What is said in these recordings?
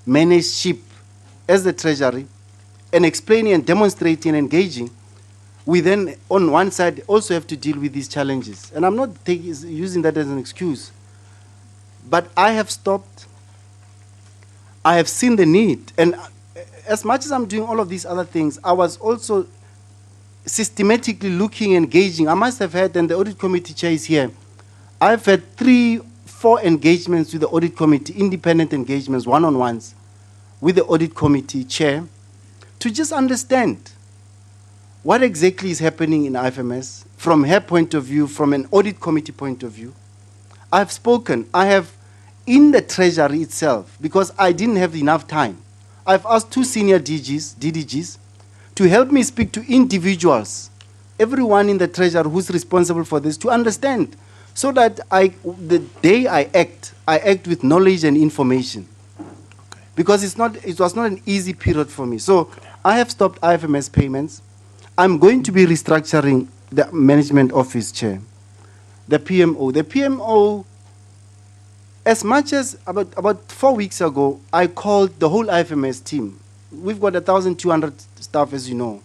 manage SHIP as the treasury and explaining and demonstrating and engaging, we then, on one side, also have to deal with these challenges. And I'm not using that as an excuse. But I have stopped. I have seen the need. And as much as I'm doing all of these other things, I was also systematically looking, engaging. I must have had, and the audit committee chair is here, I've had 3-4 engagements with the audit committee, independent engagements, one-on-ones, with the audit committee chair, to just understand what exactly is happening in IFMS from her point of view, from an audit committee point of view. I've spoken. I have, in the treasury itself, because I didn't have enough time, I've asked 2 senior DDGs, to help me speak to individuals, everyone in the treasury who's responsible for this, to understand, so that the day I act with knowledge and information. Okay. Because it was not an easy period for me. So I have stopped IFMS payments. I'm going to be restructuring the management office chair, the PMO. The PMO, as much as about 4 weeks ago, I called the whole IFMS team. We've got 1,200 staff, as you know,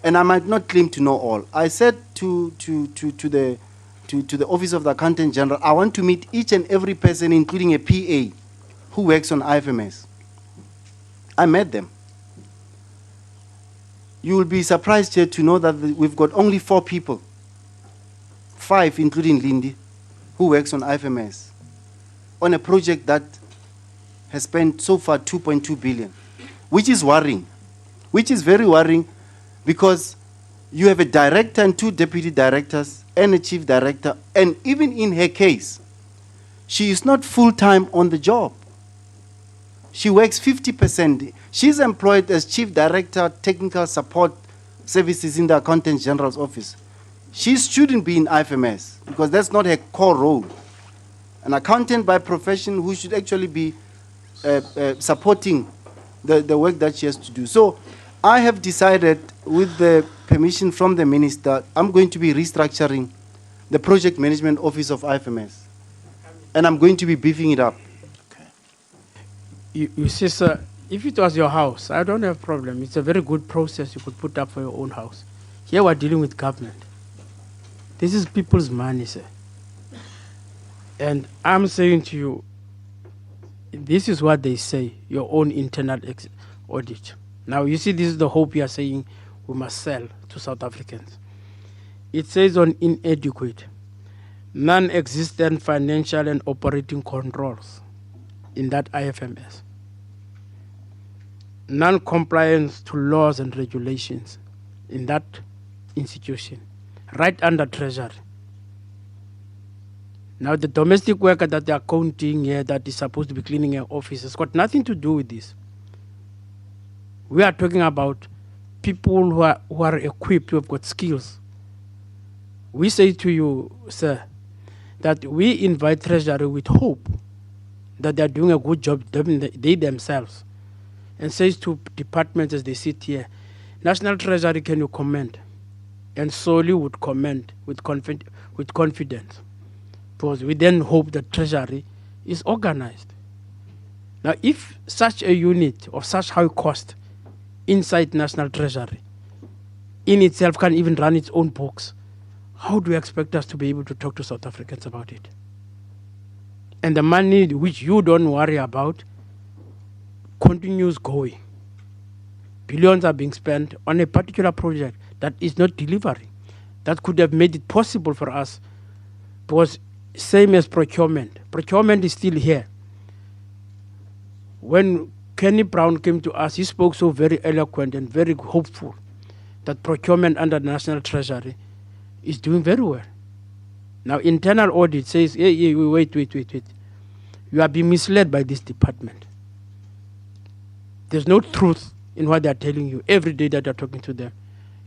and I might not claim to know all. I said to the Office of the Accountant General, I want to meet each and every person, including a PA, who works on IFMS. I met them. You will be surprised here to know that we've got only 4 people, 5 including Lindy, who works on IFMS, on a project that has spent so far 2.2 billion. Which is worrying, which is very worrying, because you have a director and 2 deputy directors and a chief director, and even in her case, she is not full-time on the job. She works 50%. She's employed as chief director, technical support services in the Accountant General's office. She shouldn't be in IFMS, because that's not her core role. An accountant by profession who should actually be supporting the work that she has to do. So I have decided, with the permission from the minister, I'm going to be restructuring the project management office of IFMS. And I'm going to be beefing it up. Okay. You see, sir, if it was your house, I don't have a problem. It's a very good process you could put up for your own house. Here we're dealing with government. This is people's money, sir. And I'm saying to you, this is what they say, your own internal audit. Now, you see, this is the hope you are saying we must sell to South Africans. It says on inadequate, non-existent financial and operating controls in that IFMS. Non-compliance to laws and regulations in that institution, right under Treasury. Now, the domestic worker that they are counting here that is supposed to be cleaning an office has got nothing to do with this. We are talking about people who are equipped, who have got skills. We say to you, sir, that we invite Treasury with hope that they are doing a good job, they themselves, and says to departments as they sit here, National Treasury, can you comment? And solely would comment with confidence. Because we then hope that Treasury is organized. Now, if such a unit of such high cost inside National Treasury in itself can even run its own books, how do you expect us to be able to talk to South Africans about it? And the money which you don't worry about continues going. Billions are being spent on a particular project that is not delivering. That could have made it possible for us, because same as procurement. Procurement is still here. When Kenny Brown came to us, he spoke so very eloquent and very hopeful that procurement under the National Treasury is doing very well. Now, internal audit says, hey, wait. You are being misled by this department. There's no truth in what they are telling you every day that you're talking to them.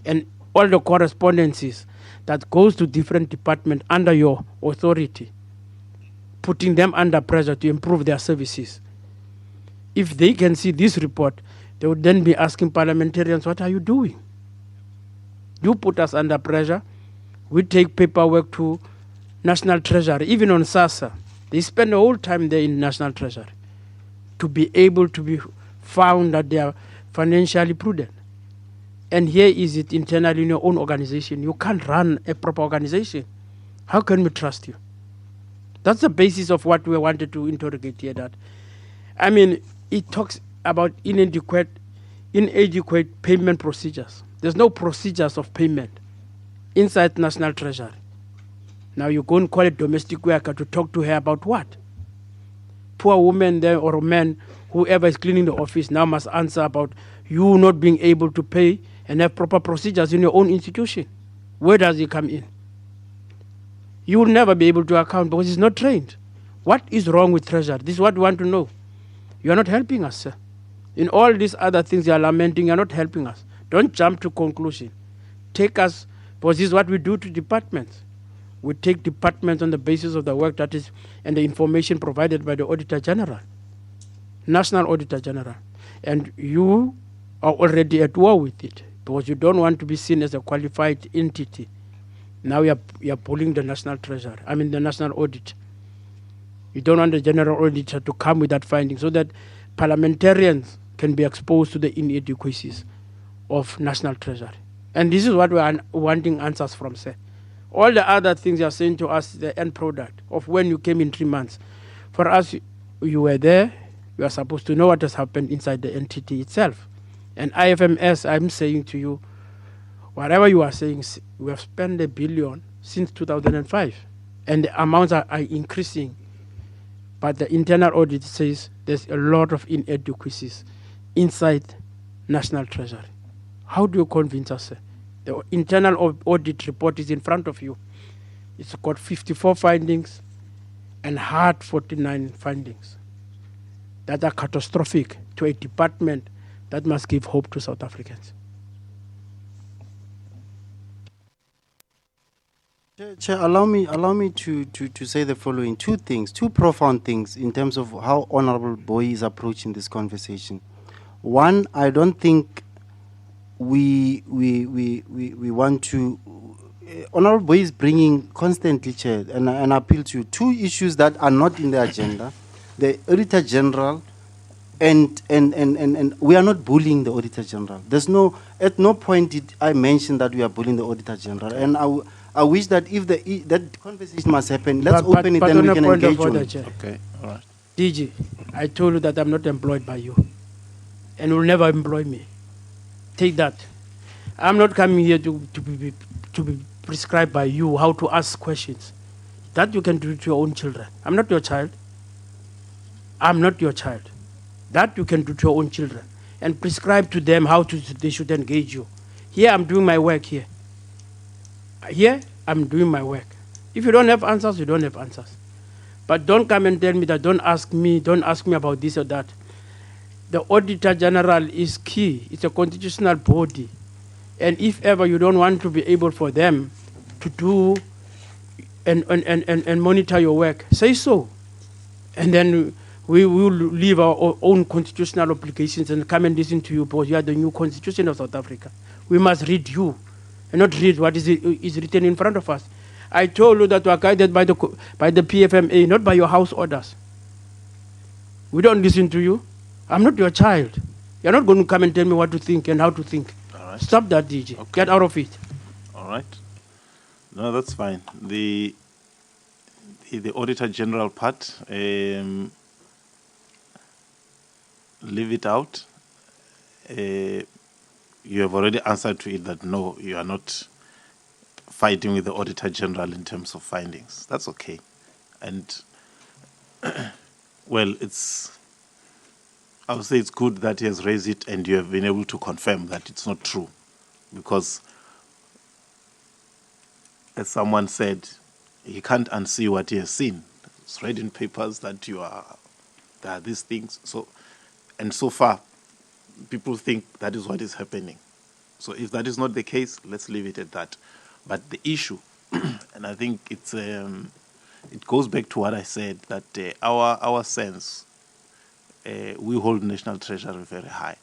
And all the correspondences that goes to different departments under your authority, putting them under pressure to improve their services. If they can see this report, they would then be asking parliamentarians, what are you doing? You put us under pressure. We take paperwork to National Treasury, even on SASA. They spend the whole time there in National Treasury. to be able to be found that they are financially prudent. And here is it internally in your own organization. You can't run a proper organization. How can we trust you? That's the basis of what we wanted to interrogate here. That, I mean, it talks about inadequate payment procedures. There's no procedures of payment inside National Treasury. Now you go and call a domestic worker to talk to her about what? Poor woman there or man, whoever is cleaning the office now must answer about you not being able to pay and have proper procedures in your own institution. Where does it come in? You will never be able to account because it's not trained. What is wrong with Treasury? This is what we want to know. You are not helping us, sir. In all these other things you are lamenting, you are not helping us. Don't jump to conclusion. Take us, because this is what we do to departments. We take departments on the basis of the work that is and the information provided by the Auditor General, National Auditor General. And you are already at war with it because you don't want to be seen as a qualified entity. Now you are pulling the National Treasury, the National Audit. You don't want the General Auditor to come with that finding so that parliamentarians can be exposed to the inadequacies of National Treasury. And this is what we are wanting answers from, sir. All the other things you are saying to us, the end product of when you came in 3 months. For us, you were there. You are supposed to know what has happened inside the entity itself. And IFMS, I'm saying to you, whatever you are saying, we have spent $1 billion since 2005. And the amounts are increasing. But the internal audit says there's a lot of inadequacies inside National Treasury. How do you convince us, sir? The internal audit report is in front of you. It's got 54 findings and hard 49 findings that are catastrophic to a department that must give hope to South Africans. Chair, allow me to say the following two profound things in terms of how Honorable Boy is approaching this conversation. One, I don't think we want to. Honorable Boy is bringing constantly, Chair, and I appeal to you, two issues that are not in the agenda: the Auditor General, and we are not bullying the Auditor General. At no point did I mention that we are bullying the Auditor General, and I wish that if that conversation must happen, let's open it and we can engage on it. Okay, all right. DG, I told you that I'm not employed by you, and will never employ me. Take that. I'm not coming here to be prescribed by you how to ask questions. That you can do to your own children. I'm not your child. I'm not your child. That you can do to your own children and prescribe to them how they should engage you. Here I'm doing my work here. Here I'm doing my work. If you don't have answers, you don't have answers. But don't come and tell me that don't ask me about this or that. The Auditor General is key. It's a constitutional body. And if ever you don't want to be able for them to do and monitor your work, say so. And then we will leave our own constitutional obligations and come and listen to you because you are the new constitution of South Africa. We must read you and not read what is written in front of us. I told you that we are guided by the PFMA, not by your house orders. We don't listen to you. I'm not your child. You're not going to come and tell me what to think and how to think. All right. Stop that, DG. Okay. Get out of it. All right. No, that's fine. The Auditor General part, leave it out. You have already answered to it that no, you are not fighting with the Auditor General in terms of findings. That's okay. And, well, I would say it's good that he has raised it and you have been able to confirm that it's not true. Because, as someone said, he can't unsee what he has seen. It's read in papers that there are these things. And so far, people think that is what is happening. So if that is not the case, let's leave it at that. But the issue, and I think it goes back to what I said, that our sense, we hold National Treasury very high.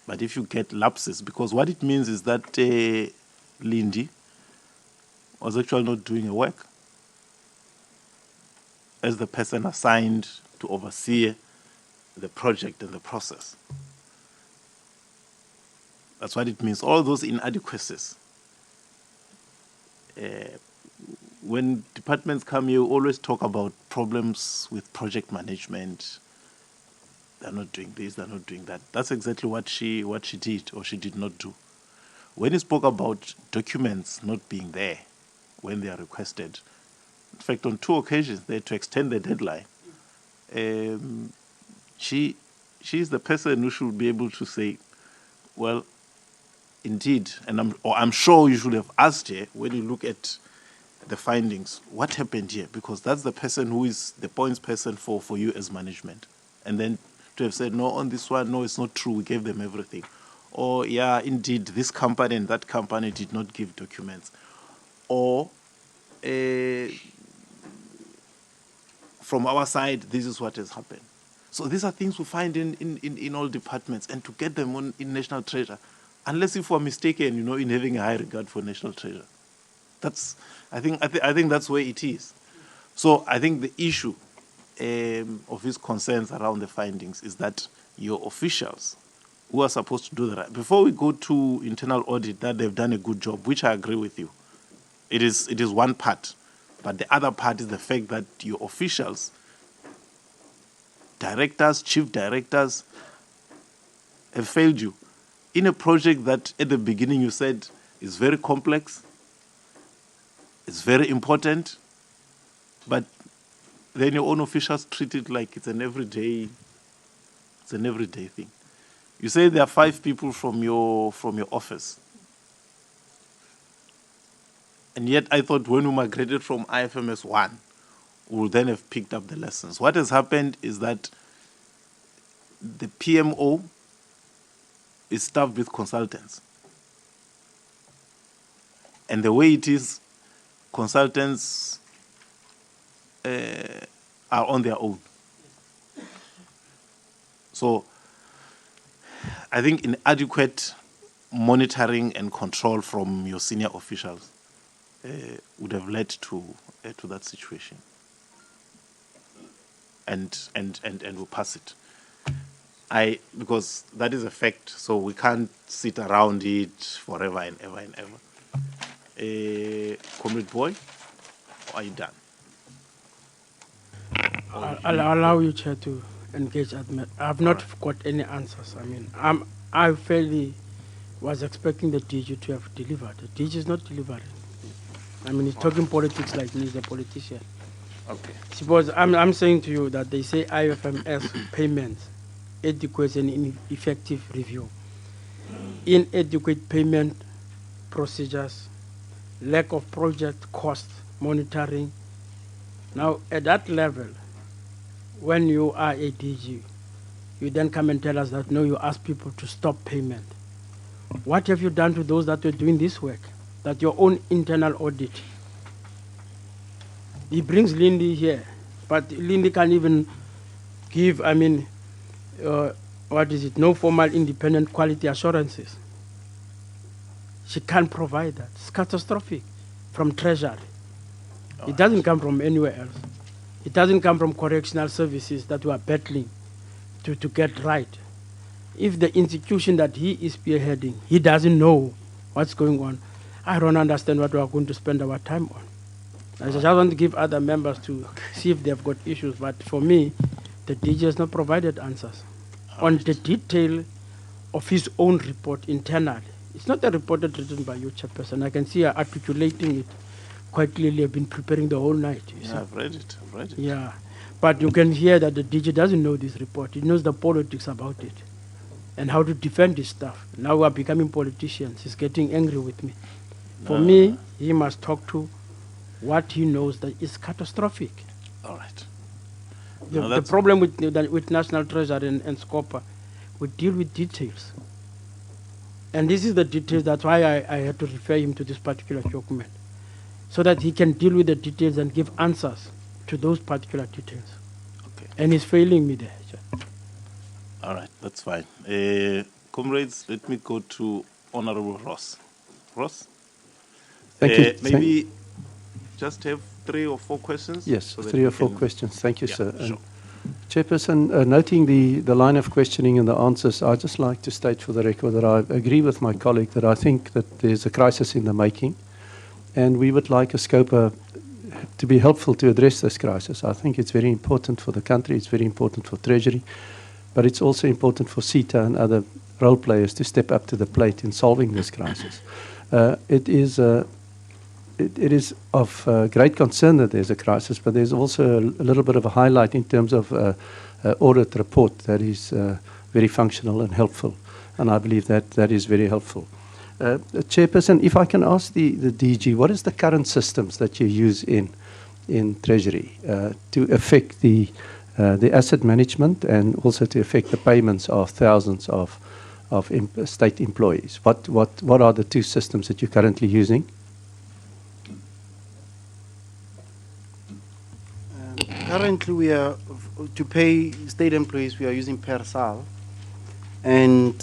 But if you get lapses, because what it means is that Lindy was actually not doing her work as the person assigned to oversee the project and the process. That's what it means. All those inadequacies. When departments come, you always talk about problems with project management. They're not doing this, they're not doing that. That's exactly what she did or she did not do. When he spoke about documents not being there when they are requested, in fact, on 2 occasions, they had to extend the deadline. She's the person who should be able to say, well, indeed, and I'm sure you should have asked her when you look at the findings, what happened here? Because that's the person who is the points person for you as management. And then to have said, no, on this one, no, it's not true, we gave them everything. Or, yeah, indeed, this company and that company did not give documents. Or, from our side, this is what has happened. So these are things we find in all departments, and to get them in National Treasure, unless if we're mistaken, in having a high regard for National Treasure. I think that's where it is. So I think the issue of his concerns around the findings is that your officials who are supposed to do the right, before we go to internal audit, that they've done a good job, which I agree with you. It is one part, but the other part is the fact that your officials, directors, chief directors, have failed you in a project that at the beginning you said is very complex, it's very important, but then your own officials treat it like it's an everyday thing. You say there are 5 people from your office. And yet I thought when we migrated from IFMS 1, we would then have picked up the lessons. What has happened is that the PMO is staffed with consultants. And the way it is, consultants are on their own. So I think inadequate monitoring and control from your senior officials would have led to that situation. And we'll pass it. Because that is a fact, so we can't sit around it forever and ever and ever. Comrade Boy, are you done? I'll allow you, Chair, to engage admin. I have not got any answers. I mean, I fairly was expecting the DG to have delivered. The DG is not delivering. I mean, he's talking politics like he's a politician. Okay. Suppose I'm saying to you that they say IFMS payments, adequate and ineffective review, inadequate payment procedures, lack of project cost monitoring. Now, at that level, when you are a DG, you then come and tell us that, no, you ask people to stop payment. What have you done to those that were doing this work? That your own internal audit. He brings Lindy here, but Lindy can't even give, no formal independent quality assurances. She can't provide that. It's catastrophic from Treasury. It doesn't come from anywhere else. It doesn't come from correctional services that we are battling to get right. If the institution that he is spearheading, he doesn't know what's going on, I don't understand what we are going to spend our time on. I just want to give other members to see if they've got issues, but for me, the DG has not provided answers on the detail of his own report internally. It's not a report that's written by you, Chairperson. I can see her articulating it quite clearly. I've been preparing the whole night. Yeah, I've read it. Yeah, but you can hear that the DG doesn't know this report. He knows the politics about it and how to defend his stuff. Now we are becoming politicians. He's getting angry with me. For me, he must talk to what he knows that is catastrophic. All right. The problem with National Treasury and SCOPA, we deal with details. And this is the details, that's why I had to refer him to this particular document, so that he can deal with the details and give answers to those particular details. Okay. And he's failing me there. All right, that's fine. Comrades, let me go to Honorable Ross. Ross? Thank you. Maybe just have 3 or 4 questions? Yes, so 3 or 4 questions. Thank you, yeah, sir. Sure. Chairperson, noting the line of questioning and the answers, I'd just like to state for the record that I agree with my colleague that I think that there's a crisis in the making, and we would like a SCOPA to be helpful to address this crisis. I think it's very important for the country, it's very important for Treasury, but it's also important for CETA and other role players to step up to the plate in solving this crisis. It is of great concern that there's a crisis, but there's also a little bit of a highlight in terms of audit report that is very functional and helpful, and I believe that is very helpful. Chairperson, if I can ask the DG, what is the current systems that you use in Treasury to affect the asset management and also to affect the payments of thousands of state employees? What are the two systems that you're currently using? Currently, we are to pay state employees. We are using PERSAL, and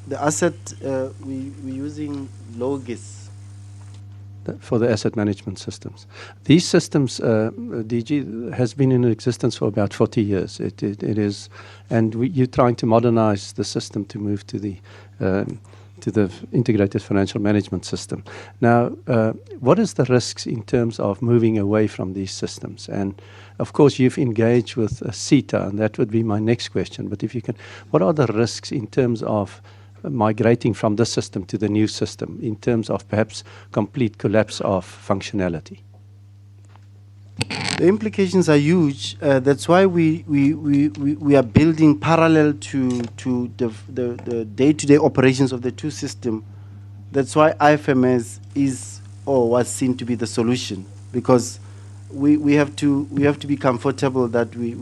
the asset we're using Logis for the asset management systems. These systems, DG, has been in existence for about 40 years. It is, and you're trying to modernize the system to move to the integrated financial management system. Now, what is the risks in terms of moving away from these systems? And of course, you've engaged with CETA, and that would be my next question. But if you can, what are the risks in terms of migrating from this system to the new system, in terms of perhaps complete collapse of functionality? The implications are huge. That's why we are building parallel to the day-to-day operations of the two systems. That's why IFMS is or was seen to be the solution, because we have to be comfortable that we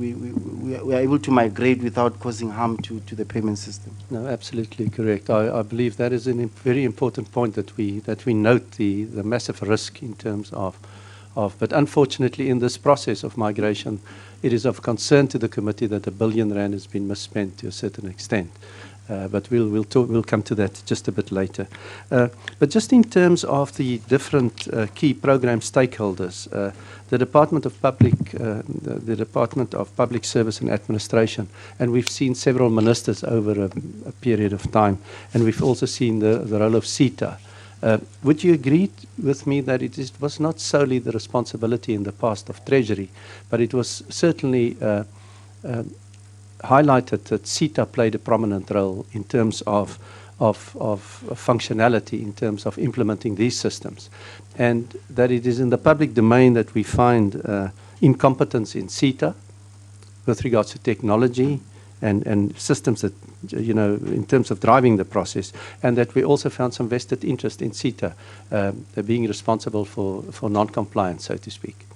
are able to migrate without causing harm to the payment system. No, absolutely correct. I believe that is a very important point that we note the massive risk in terms of. But unfortunately, in this process of migration, it is of concern to the committee that R1 billion has been misspent to a certain extent. But we'll come to that just a bit later. But just in terms of the different key program stakeholders, the Department of Public Service and Administration, and we've seen several ministers over a period of time, and we've also seen the role of CETA. Would you agree with me that it was not solely the responsibility in the past of Treasury, but it was certainly highlighted that CETA played a prominent role in terms of functionality, in terms of implementing these systems, and that it is in the public domain that we find incompetence in CETA with regards to technology and systems that, in terms of driving the process, and that we also found some vested interest in CETA being responsible for non-compliance, so to speak.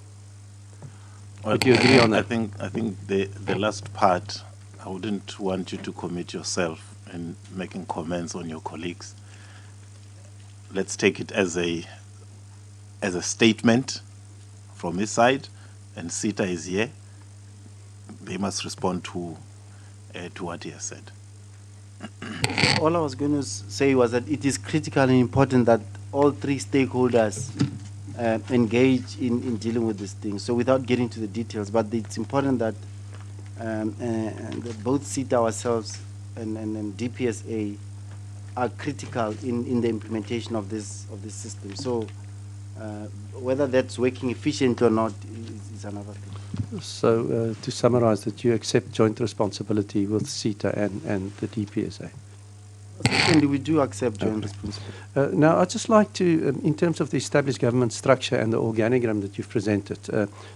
Well, would you agree on that? I think the last part, I wouldn't want you to commit yourself in making comments on your colleagues. Let's take it as a statement from his side, and CETA is here. They must respond to what he has said. All I was going to say was that it is critical and important that all three stakeholders engage in dealing with this thing. So without getting to the details, but it's important that both CETA ourselves and DPSA are critical in the implementation of this system. So whether that's working efficiently or not is another thing. So to summarize, that you accept joint responsibility with CETA and the DPSA? Certainly, we do accept joint responsibility. Now, I'd just like to, in terms of the established government structure and the organogram that you've presented,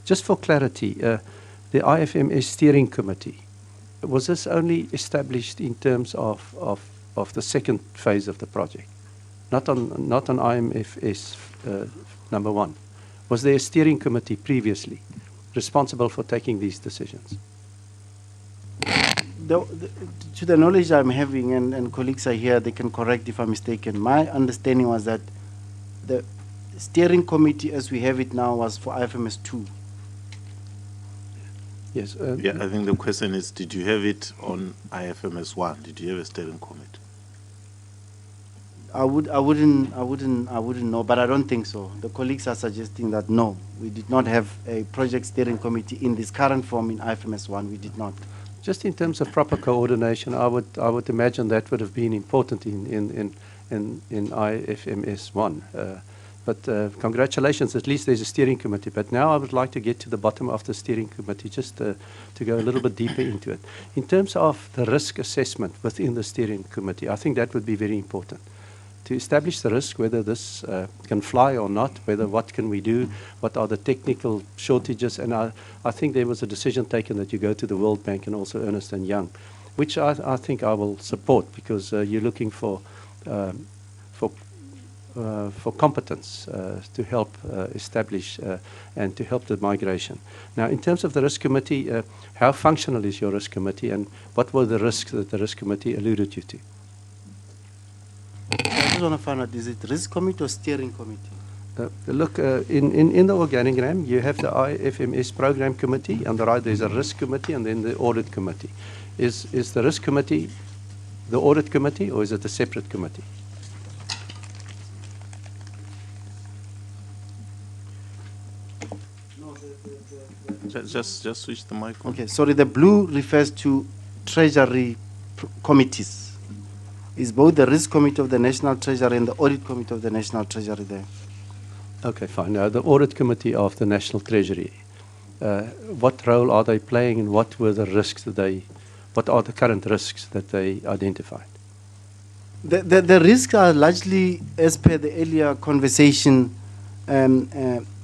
just for clarity, the IFMS Steering Committee, was this only established in terms of the second phase of the project, not on IMFS number one? Was there a steering committee previously responsible for taking these decisions? To the knowledge I'm having, and colleagues are here, they can correct if I'm mistaken, my understanding was that the steering committee as we have it now was for IFMS 2. Yes. Yeah, I think the question is, did you have it on IFMS 1? Did you have a steering committee? I wouldn't know, but I don't think so. The colleagues are suggesting that no, we did not have a project steering committee in this current form in IFMS 1. We did not. Just in terms of proper coordination, I would imagine that would have been important in IFMS 1. But congratulations, at least there's a steering committee. But now I would like to get to the bottom of the steering committee, just to go a little bit deeper into it. In terms of the risk assessment within the steering committee, I think that would be very important. To establish the risk, whether this can fly or not, what can we do, what are the technical shortages. And I think there was a decision taken that you go to the World Bank and also Ernst & Young, which I think I will support, because you're looking for competence to help establish and to help the migration. Now, in terms of the risk committee, how functional is your risk committee, and what were the risks that the risk committee alluded you to? I just want to find out, is it risk committee or steering committee? Look, in the organogram, you have the IFMS program committee. On the right, there's a risk committee, and then the audit committee. Is the risk committee the audit committee, or is it a separate committee? Just switch the mic on. Okay, sorry, the blue refers to treasury committees. Is both the risk committee of the National Treasury and the audit committee of the National Treasury there? Okay, fine. Now, the audit committee of the National Treasury, what role are they playing, and what were the risks what are the current risks that they identified? The risks are largely, as per the earlier conversation,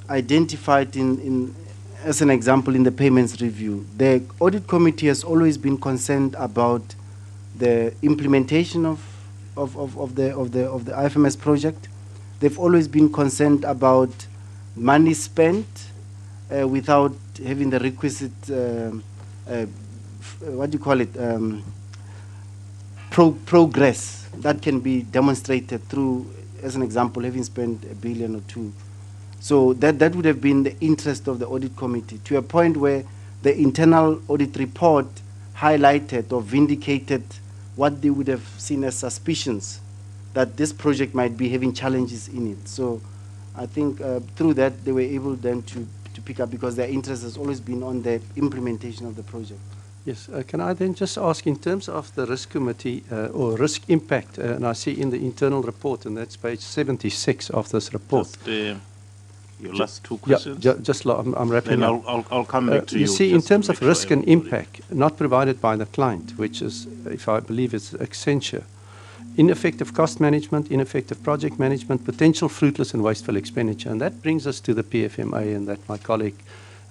identified as an example in the payments review. The audit committee has always been concerned about the implementation of the IFMS project. They've always been concerned about money spent without having the requisite progress that can be demonstrated through, as an example, having spent $1 billion or $2 billion. So that would have been the interest of the audit committee, to a point where the internal audit report highlighted or vindicated what they would have seen as suspicions that this project might be having challenges in it. So I think through that they were able then to pick up, because their interest has always been on the implementation of the project. Yes, can I then just ask, in terms of the risk committee or risk impact, and I see in the internal report, and that's page 76 of this report. Just, your last two questions? Yeah, I'm wrapping then up. I'll come back to you. You see, in terms of sure risk and impact, not provided by the client, which is, if I believe it's Accenture, ineffective cost management, ineffective project management, potential fruitless and wasteful expenditure. And that brings us to the PFMA, and that my colleague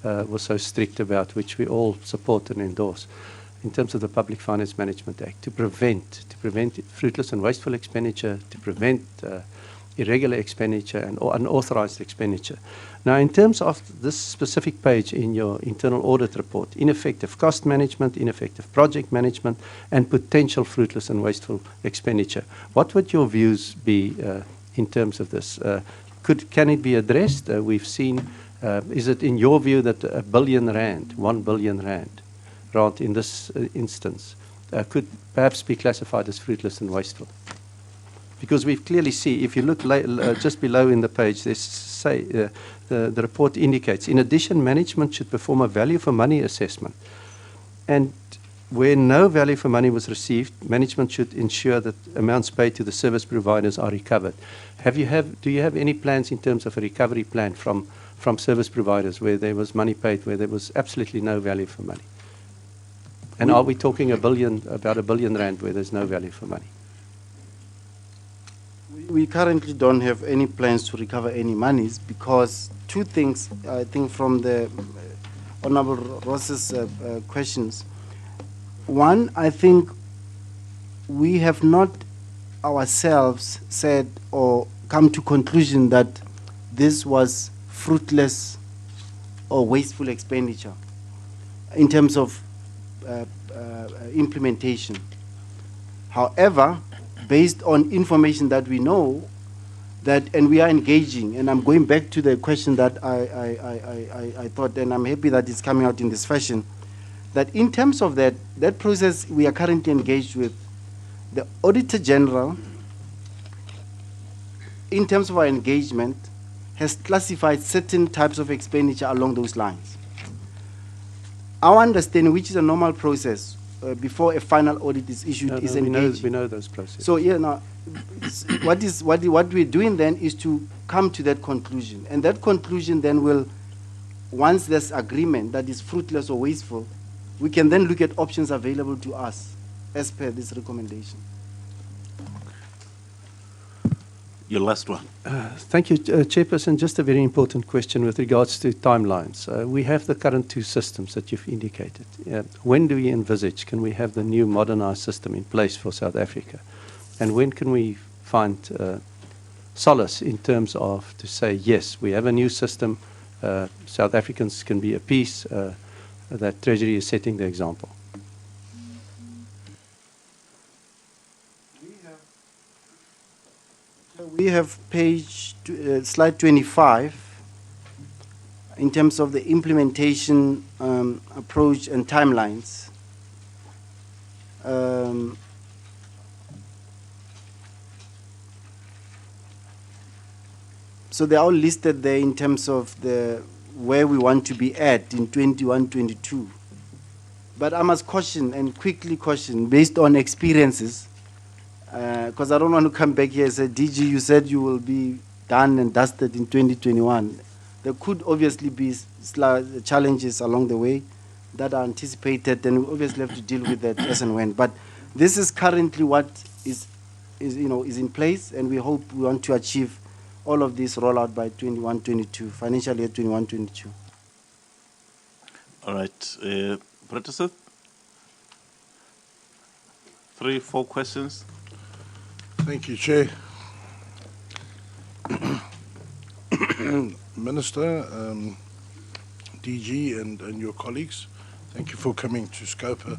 was so strict about, which we all support and endorse, in terms of the Public Finance Management Act, to prevent fruitless and wasteful expenditure, to prevent irregular expenditure and unauthorized expenditure. Now, in terms of this specific page in your internal audit report, ineffective cost management, ineffective project management, and potential fruitless and wasteful expenditure, what would your views be in terms of this? Can it be addressed? We've seen, is it in your view that R1 billion rand in this instance, could perhaps be classified as fruitless and wasteful? Because we clearly see, if you look just below in the page, the report indicates, in addition, management should perform a value for money assessment. And where no value for money was received, management should ensure that amounts paid to the service providers are recovered. Do you have any plans in terms of a recovery plan from service providers where there was money paid, where there was absolutely no value for money? And are we talking about R1 billion where there's no value for money? We currently don't have any plans to recover any monies, because two things, I think, from the Honorable Ross's questions. One, I think we have not ourselves said or come to conclusion that this was fruitless or wasteful expenditure in terms of implementation. However, based on information that we know, and we are engaging, and I'm going back to the question that I thought, and I'm happy that it's coming out in this fashion, that in terms of that process we are currently engaged with, the Auditor General in terms of our engagement, has classified certain types of expenditure along those lines. Our understanding, which is a normal process before a final audit is issued, is engaging. We know those processes. So now, what we're doing then is to come to that conclusion, and that conclusion then will, once there's agreement that is fruitless or wasteful, we can then look at options available to us as per this recommendation. Your last one. Thank you, Chairperson. Just a very important question with regards to timelines. We have the current two systems that you've indicated. When do we envisage, can we have the new modernized system in place for South Africa? And when can we find solace in terms of to say, yes, we have a new system, South Africans can be at peace, that Treasury is setting the example? We have slide 25 in terms of the implementation approach and timelines. So they're all listed there in terms of where we want to be at in 21-22. But I must caution and quickly caution based on experiences, because I don't want to come back here and say, DG, you said you will be done and dusted in 2021. There could obviously be challenges along the way that are anticipated, and we obviously have to deal with that as and when. But this is currently what is in place, and we want to achieve all of this rollout by 21-22, financial year 21-22. All right. Professor, 3-4 questions. Thank you, Chair. Minister, DG, and your colleagues, thank you for coming to SCOPA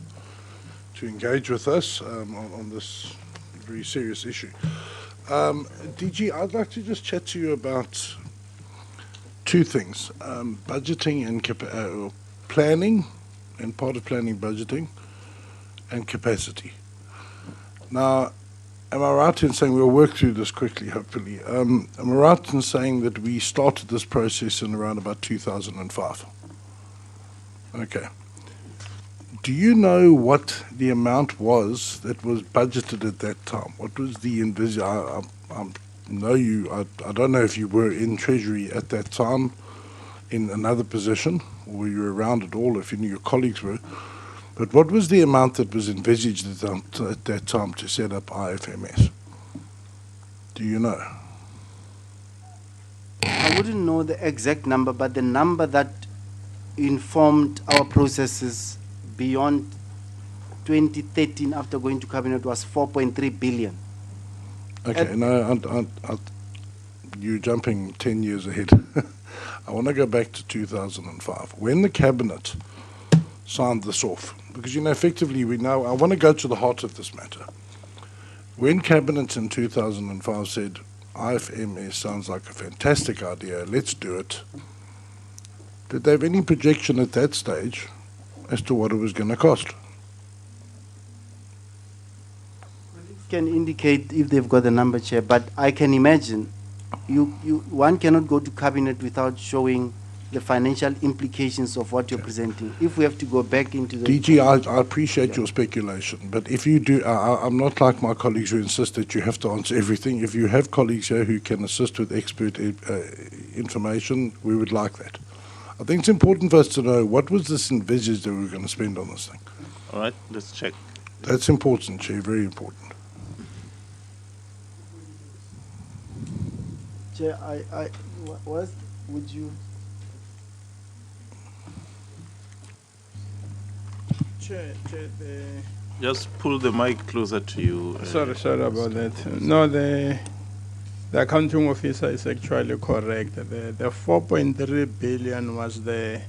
to engage with us on this very serious issue. DG, I'd like to just chat to you about two things, budgeting and planning, and part of planning, budgeting, and capacity. Now, am I right in saying, we'll work through this quickly, hopefully, am I right in saying that we started this process in around about 2005? Okay. Do you know what the amount was that was budgeted at that time? What was the envisaged? I don't know if you were in Treasury at that time in another position, or were you around at all, if any of your colleagues were. But what was the amount that was envisaged at that time to set up IFMS? Do you know? I wouldn't know the exact number, but the number that informed our processes beyond 2013 after going to Cabinet was 4.3 billion. Okay, you're jumping 10 years ahead. I want to go back to 2005. When the Cabinet signed this off, because, effectively I want to go to the heart of this matter. When Cabinet in 2005 said, IFMS sounds like a fantastic idea, let's do it, did they have any projection at that stage as to what it was going to cost? Can indicate if they've got the number, Chair, but I can imagine one cannot go to Cabinet without showing the financial implications of what you're presenting. If we have to go back into the... DG, I appreciate your speculation, but if you do, I'm not like my colleagues who insist that you have to answer everything. If you have colleagues here who can assist with expert information, we would like that. I think it's important for us to know what was this envisaged that we were going to spend on this thing. All right, let's check. That's important, Chair, very important. Chair, would you... Chair, Just pull the mic closer to you. Sorry about that. No, the accounting officer is actually correct. The 4.3 billion was the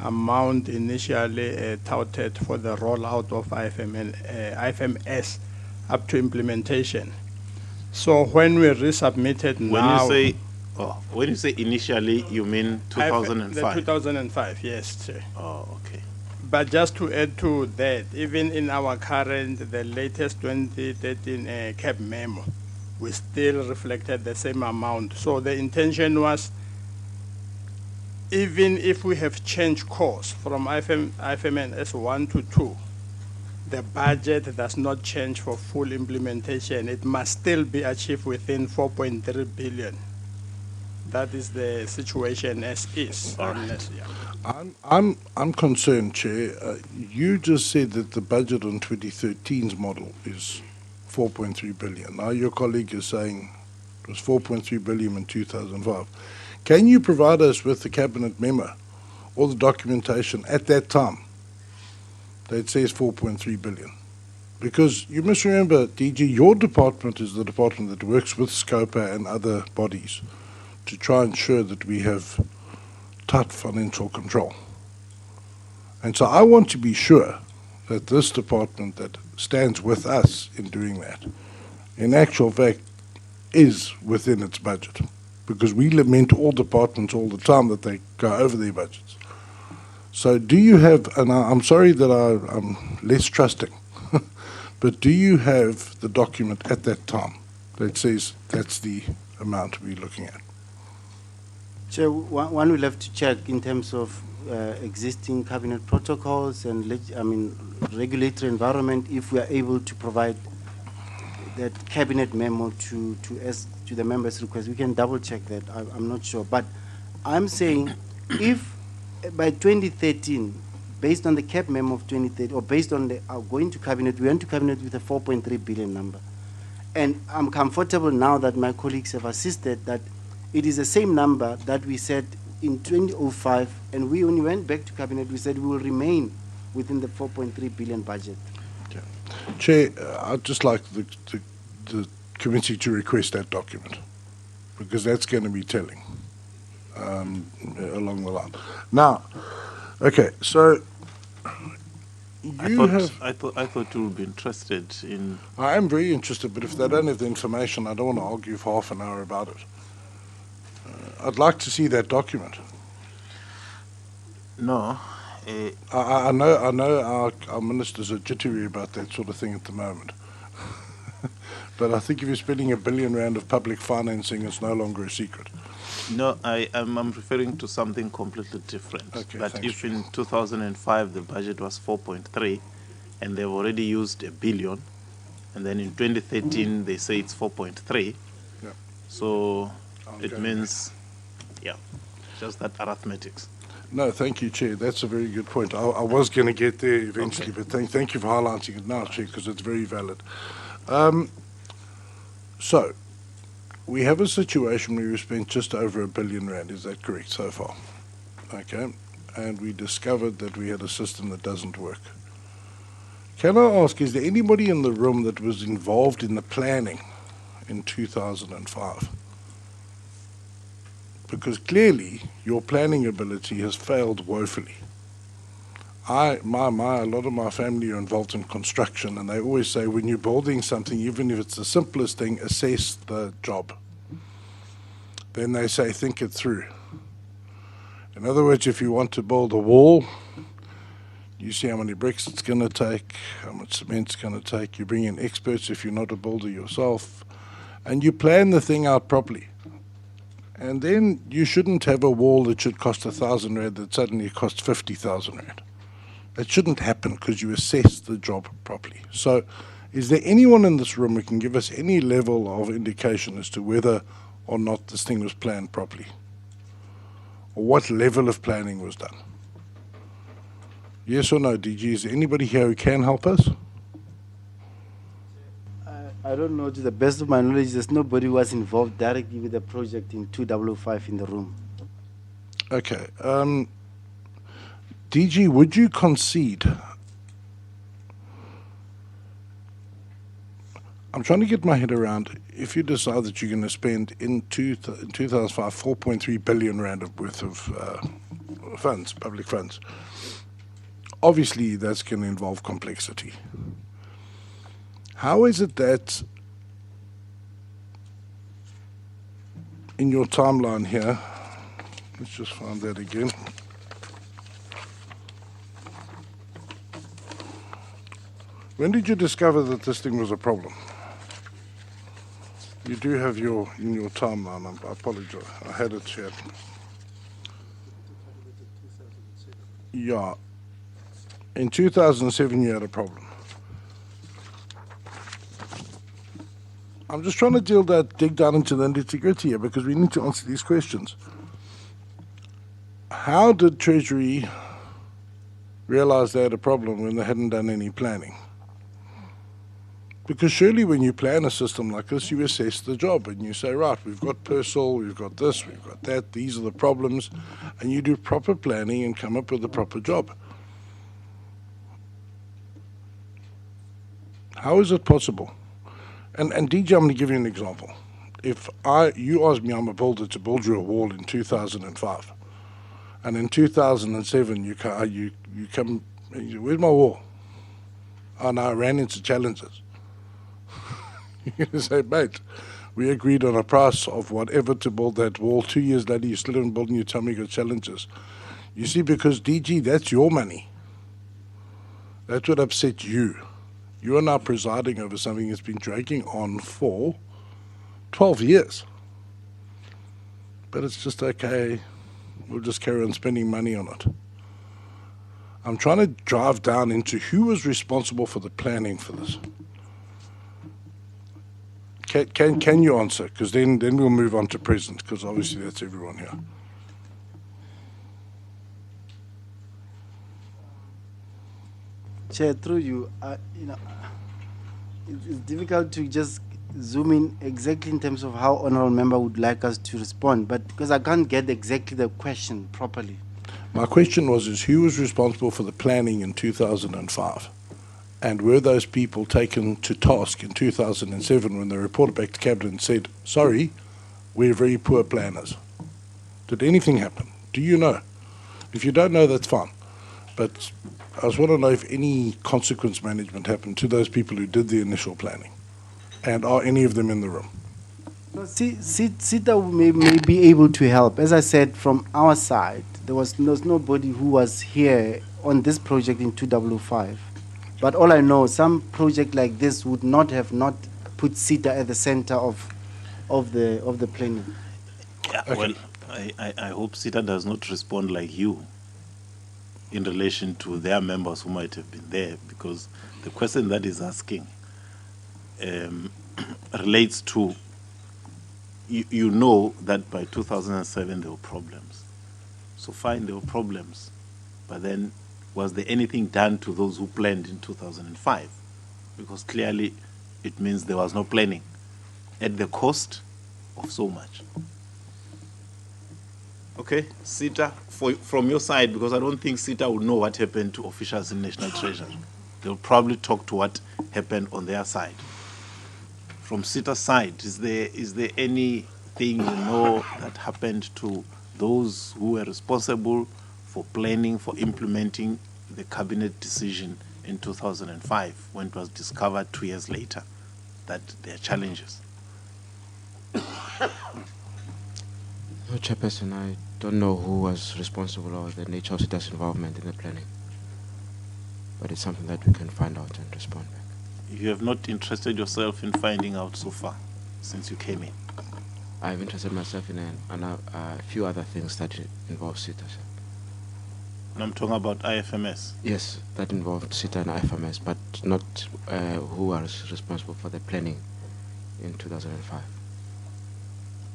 amount initially touted for the rollout of IFMS up to implementation. So when we resubmitted now... When you say initially, you mean 2005? The 2005, yes, Chair. Oh, okay. But just to add to that, even in our current, the latest 2013 CAB memo, we still reflected the same amount. So the intention was, even if we have changed course from IFMNS 1 to 2, the budget does not change for full implementation. It must still be achieved within 4.3 billion. That is the situation as is. Unless, yeah. I'm concerned, Chair. You just said that the budget on 2013's model is 4.3 billion. Now your colleague is saying it was 4.3 billion in 2005. Can you provide us with the cabinet memo or the documentation at that time that says 4.3 billion? Because you must remember, DG, your department is the department that works with SCOPA and other bodies to try and ensure that we have tight financial control. And so I want to be sure that this department that stands with us in doing that, in actual fact, is within its budget. Because we lament all departments all the time that they go over their budgets. So do you have, and I'm sorry that I'm less trusting, but do you have the document at that time that says that's the amount we're looking at? Chair, one will have to check in terms of existing cabinet protocols and regulatory environment if we are able to provide that cabinet memo to the members' request. We can double check that. I'm not sure, but I'm saying if by 2013, based on the cap memo of 2013, or based on the going to cabinet, we went to cabinet with a 4.3 billion number, and I'm comfortable now that my colleagues have assisted that it is the same number that we said in 2005, and we only went back to cabinet. We said we will remain within the 4.3 billion budget. Okay. Chair, I'd just like the committee to request that document, because that's going to be telling along the line. Now, okay, so I thought you would be interested in. I am very interested, but if they don't have the information, I don't want to argue for half an hour about it. I'd like to see that document. No. I know our ministers are jittery about that sort of thing at the moment. But I think if you're spending R1 billion of public financing, it's no longer a secret. No, I'm referring to something completely different. Okay, that thanks. if in 2005 the budget was 4.3 and they've already used R1 billion, and then in 2013 they say it's 4.3, Yeah. so it Okay. means, yeah, just that arithmetics. No, thank you, Chair. That's a very good point. I was going to get there eventually, Okay. but thank you for highlighting it now, Chair, because it's very valid. So, we have a situation where we spent just over R1 billion, is that correct so far? Okay, and we discovered that we had a system that doesn't work. Can I ask, is there anybody in the room that was involved in the planning in 2005? Because clearly your planning ability has failed woefully. A lot of my family are involved in construction, and they always say when you're building something, even if it's the simplest thing, assess the job. Then they say think it through. In other words, if you want to build a wall, you see how many bricks it's going to take, how much cement it's going to take. You bring in experts if you're not a builder yourself, and you plan the thing out properly. And then you shouldn't have a wall that should cost R1,000 that suddenly costs 50,000 rand. That shouldn't happen because you assess the job properly. So is there anyone in this room who can give us any level of indication as to whether or not this thing was planned properly? Or what level of planning was done? Yes or no, DG? Is there anybody here who can help us? I don't know, to the best of my knowledge, there's nobody who was involved directly with the project in 2005 in the room. Okay. DG, would you concede? I'm trying to get my head around, if you decide that you're going to spend in 2005 4.3 billion rand worth of funds, public funds, obviously that's going to involve complexity. How is it that in your timeline here, let's just find that again. When did you discover that this thing was a problem? You do have your timeline. I apologize. I had it here. Yeah. In 2007, you had a problem. I'm just trying to dig down into the nitty-gritty here because we need to answer these questions. How did Treasury realize they had a problem when they hadn't done any planning? Because surely when you plan a system like this, you assess the job and you say, right, we've got Persol, we've got this, we've got that, these are the problems, and you do proper planning and come up with a proper job. How is it possible? And DJ, I'm going to give you an example. If you ask me, I'm a builder, to build you a wall in 2005, and in 2007 you come, where's my wall? Oh no, I ran into challenges. You're going to say, mate, we agreed on a price of whatever to build that wall. 2 years later, you still haven't built and you tell me you got challenges. You see, because DG, that's your money. That's what upset you. You are now presiding over something that's been dragging on for 12 years. But it's just okay. We'll just carry on spending money on it. I'm trying to drive down into who was responsible for the planning for this. Can you answer? Because then we'll move on to present, because obviously that's everyone here. Chair, through you, it's difficult to just zoom in exactly in terms of how honourable member would like us to respond, but because I can't get exactly the question properly. My question was who was responsible for the planning in 2005? And were those people taken to task in 2007 when they reported back to Cabinet and said, sorry, we're very poor planners? Did anything happen? Do you know? If you don't know, that's fine. But I just want to know if any consequence management happened to those people who did the initial planning. And are any of them in the room? No, SITA may be able to help. As I said, from our side, there was nobody who was here on this project in 2005. But all I know, some project like this would not have put SITA at the center of the planning. Yeah, okay. Well, I hope SITA does not respond like you in relation to their members who might have been there, because the question that is asking relates to, you know that by 2007 there were problems. So fine, there were problems, but then was there anything done to those who planned in 2005? Because clearly it means there was no planning at the cost of so much. Okay, SITA, from your side, because I don't think SITA will know what happened to officials in National Treasury. They'll probably talk to what happened on their side. From SITA's side, is there anything you know that happened to those who were responsible for planning, for implementing the cabinet decision in 2005 when it was discovered 2 years later that there are challenges? No, Chairperson, I don't know who was responsible or the nature of SITA's involvement in the planning. But it's something that we can find out and respond back. You have not interested yourself in finding out so far since you came in? I've interested myself in a few other things that involve SITA. And I'm talking about IFMS? Yes, that involved SITA and IFMS, but not who was responsible for the planning in 2005.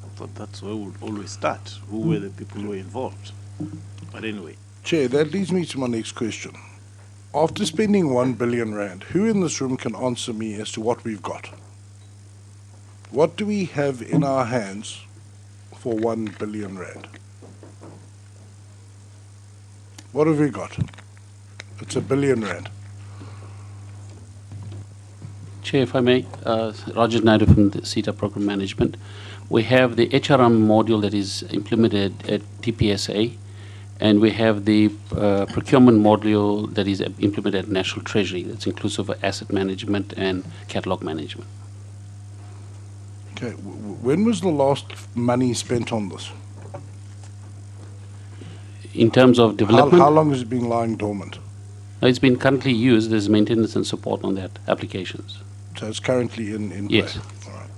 I thought that's where we would always start. Who were the people who were involved? But anyway. Chair, that leads me to my next question. After spending 1 billion rand, who in this room can answer me as to what we've got? What do we have in our hands for 1 billion rand? What have we got? It's 1 billion rand. Chair, if I may, Roger Naidu from the SITA Program Management. We have the HRM module that is implemented at TPSA, and we have the procurement module that is implemented at National Treasury. That's inclusive of asset management and catalog management. Okay, when was the last money spent on this? In terms of development, How long has it been lying dormant? It's been currently used as maintenance and support on that applications. So it's currently in play? Yes. All right.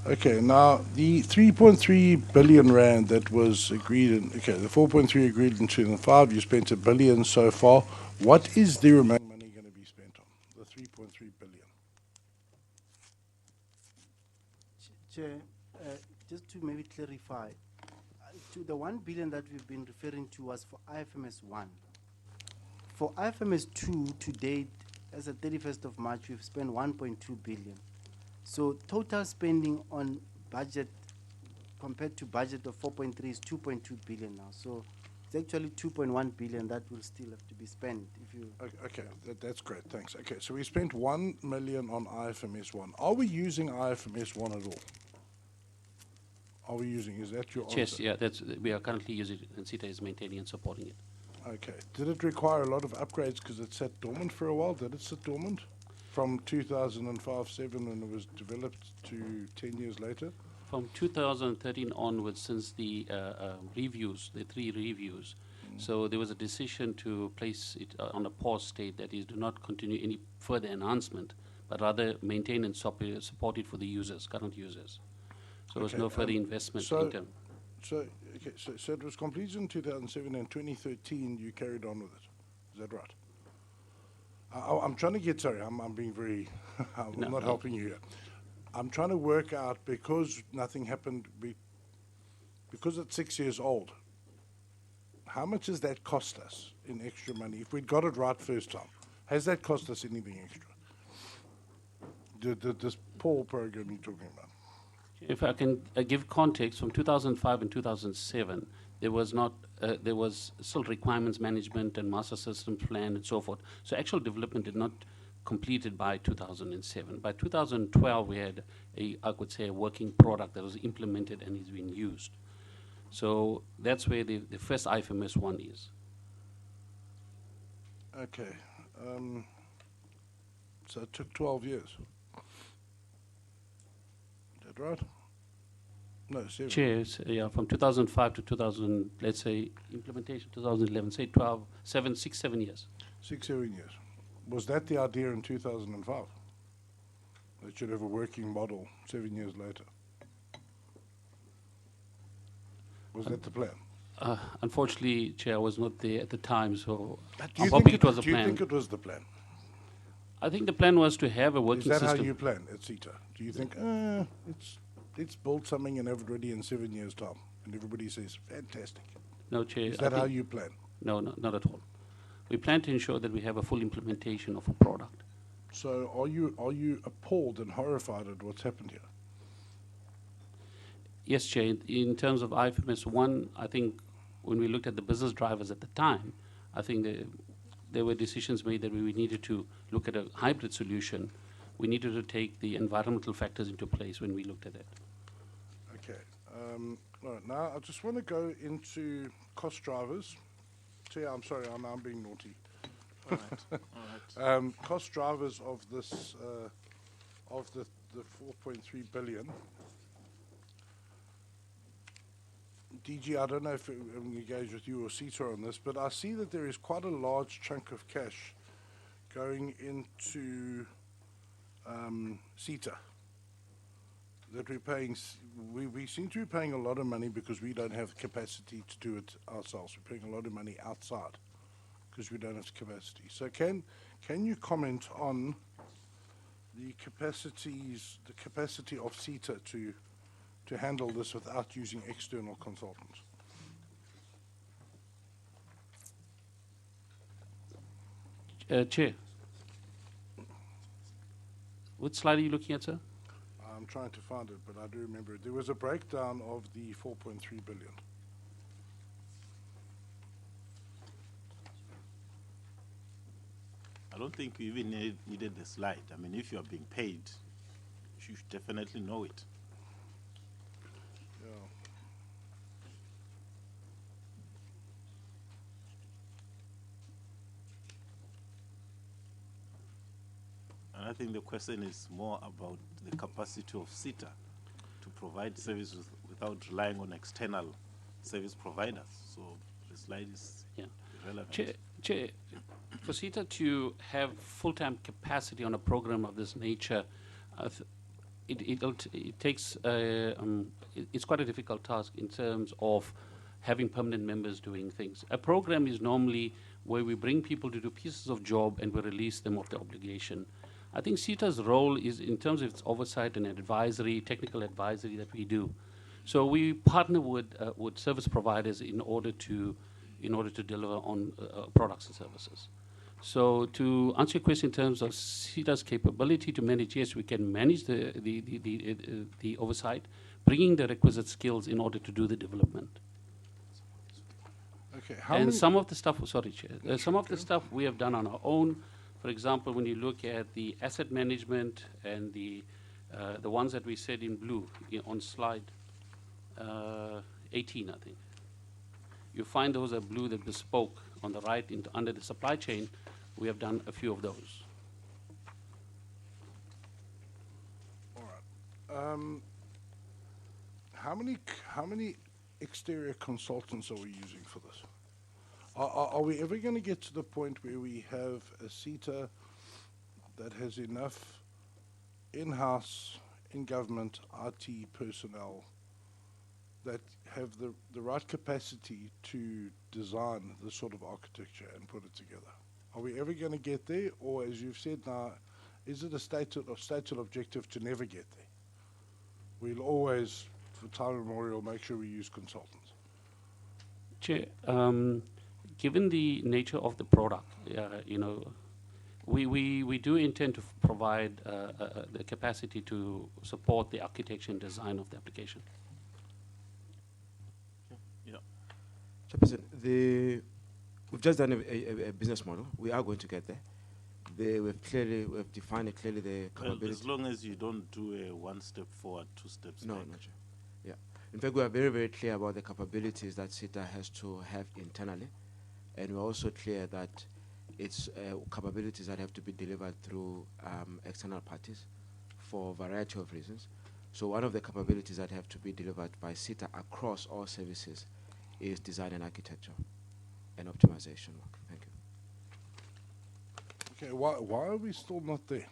Okay, now the 3.3 billion rand that was agreed in, okay, the 4.3 agreed in 2005, you spent 1 billion so far. What is the remaining money going to be spent on? The 3.3 billion. Chair, just to maybe clarify, to the 1 billion that we've been referring to was for IFMS 1. For IFMS 2 to date, as of 31st of March, we've spent 1.2 billion. So total spending on budget compared to budget of 4.3 is 2.2 billion now. So it's actually 2.1 billion that will still have to be spent if you. Okay, that's great, thanks. Okay, so we spent 1 million on IFMS 1. Are we using IFMS 1 at all? Are we using, is that your answer? Yes, yeah, we are currently using it, and CETA is maintaining and supporting it. Okay, did it require a lot of upgrades because it sat dormant for a while? Did it sit dormant? From 2005-7 when it was developed to 10 years later? From 2013 onwards, since the reviews, the 3 reviews, so there was a decision to place it on a pause state, that is, do not continue any further enhancement, but rather maintain and support it for the users, current users. So there was no further investment in term. So it was completed in 2007, and 2013 you carried on with it. Is that right? I'm trying to get, sorry, I'm being very, I'm not helping you here. I'm trying to work out, because nothing happened, because it's 6 years old, how much does that cost us in extra money? If we'd got it right first time, has that cost us anything extra? This Paul program you're talking about? If I can give context, from 2005 and 2007, there was not, there was still requirements management and master systems plan and so forth. So actual development did not completed by 2007. By 2012, we had I could say, a working product that was implemented and is being used. So that's where the first IFMS 1 is. Okay. So it took 12 years. Is that right? No, 7. Cheers, yeah, from 2005 to 2000, let's say, implementation 2011, say 12, 7, 6, 7 years. 6, 7 years. Was that the idea in 2005? That should have a working model 7 years later? Was that the plan? Unfortunately, Chair, I was not there at the time, so Do you I'm hoping it was a plan. Do you think it was the plan? I think the plan was to have a working system. Is that how you plan at CETA? Do you think, let's build something and have it ready in 7 years' time? And everybody says, fantastic. No, Chair. Is that how you plan? No, not at all. We plan to ensure that we have a full implementation of a product. So are you appalled and horrified at what's happened here? Yes, Chair. In terms of IFMS 1, I think when we looked at the business drivers at the time, I think there were decisions made that we needed to look at a hybrid solution. We needed to take the environmental factors into place when we looked at it. Okay. All right, now I just want to go into cost drivers. Chair, I'm sorry, I'm being naughty. All right. All right. Cost drivers of this, of the 4.3 billion. DG, I don't know if I'm engaged with you or CETA on this, but I see that there is quite a large chunk of cash going into CETA that we're paying. We seem to be paying a lot of money because we don't have capacity to do it ourselves. We're paying a lot of money outside because we don't have capacity. So can you comment on the capacity of CETA to handle this without using external consultants? Chair, what slide are you looking at, sir? I'm trying to find it, but I do remember it. There was a breakdown of the 4.3 billion. I don't think we even needed the slide. I mean, if you are being paid, you should definitely know it. Yeah. And I think the question is more about the capacity of CETA to provide services without relying on external service providers. So the slide is irrelevant. Chair, for CETA to have full-time capacity on a program of this nature, it takes, it's quite a difficult task in terms of having permanent members doing things. A program is normally where we bring people to do pieces of job and we release them of the obligation. I think SETA's role is in terms of its oversight and advisory, technical advisory that we do. So we partner with service providers in order to deliver on products and services. So to answer your question in terms of SETA's capability to manage, yes, we can manage the oversight, bringing the requisite skills in order to do the development. Okay, And some of the stuff, sorry, Chair, some of the stuff we have done on our own. For example, when you look at the asset management and the ones that we said in blue on slide 18, I think. You find those are blue that bespoke on the right under the supply chain. We have done a few of those. All right. How many exterior consultants are we using for this? Are we ever going to get to the point where we have a SETA that has enough in-house, in-government IT personnel that have the right capacity to design this sort of architecture and put it together? Are we ever going to get there, or as you've said now, is it a stated objective to never get there? We'll always, for time immemorial, make sure we use consultants. Chair, given the nature of the product, we do intend to provide the capacity to support the architecture and design of the application. Yeah. Chairperson, we've just done a business model. We are going to get there. We've defined it clearly the capability. Well, as long as you don't do a one step forward, two steps back. No, Chair. Yeah. In fact, we are very, very clear about the capabilities that SETA has to have internally. And we're also clear that it's capabilities that have to be delivered through external parties for a variety of reasons. So one of the capabilities that have to be delivered by SETA across all services is design and architecture and optimization work. Thank you. Okay, why are we still not there?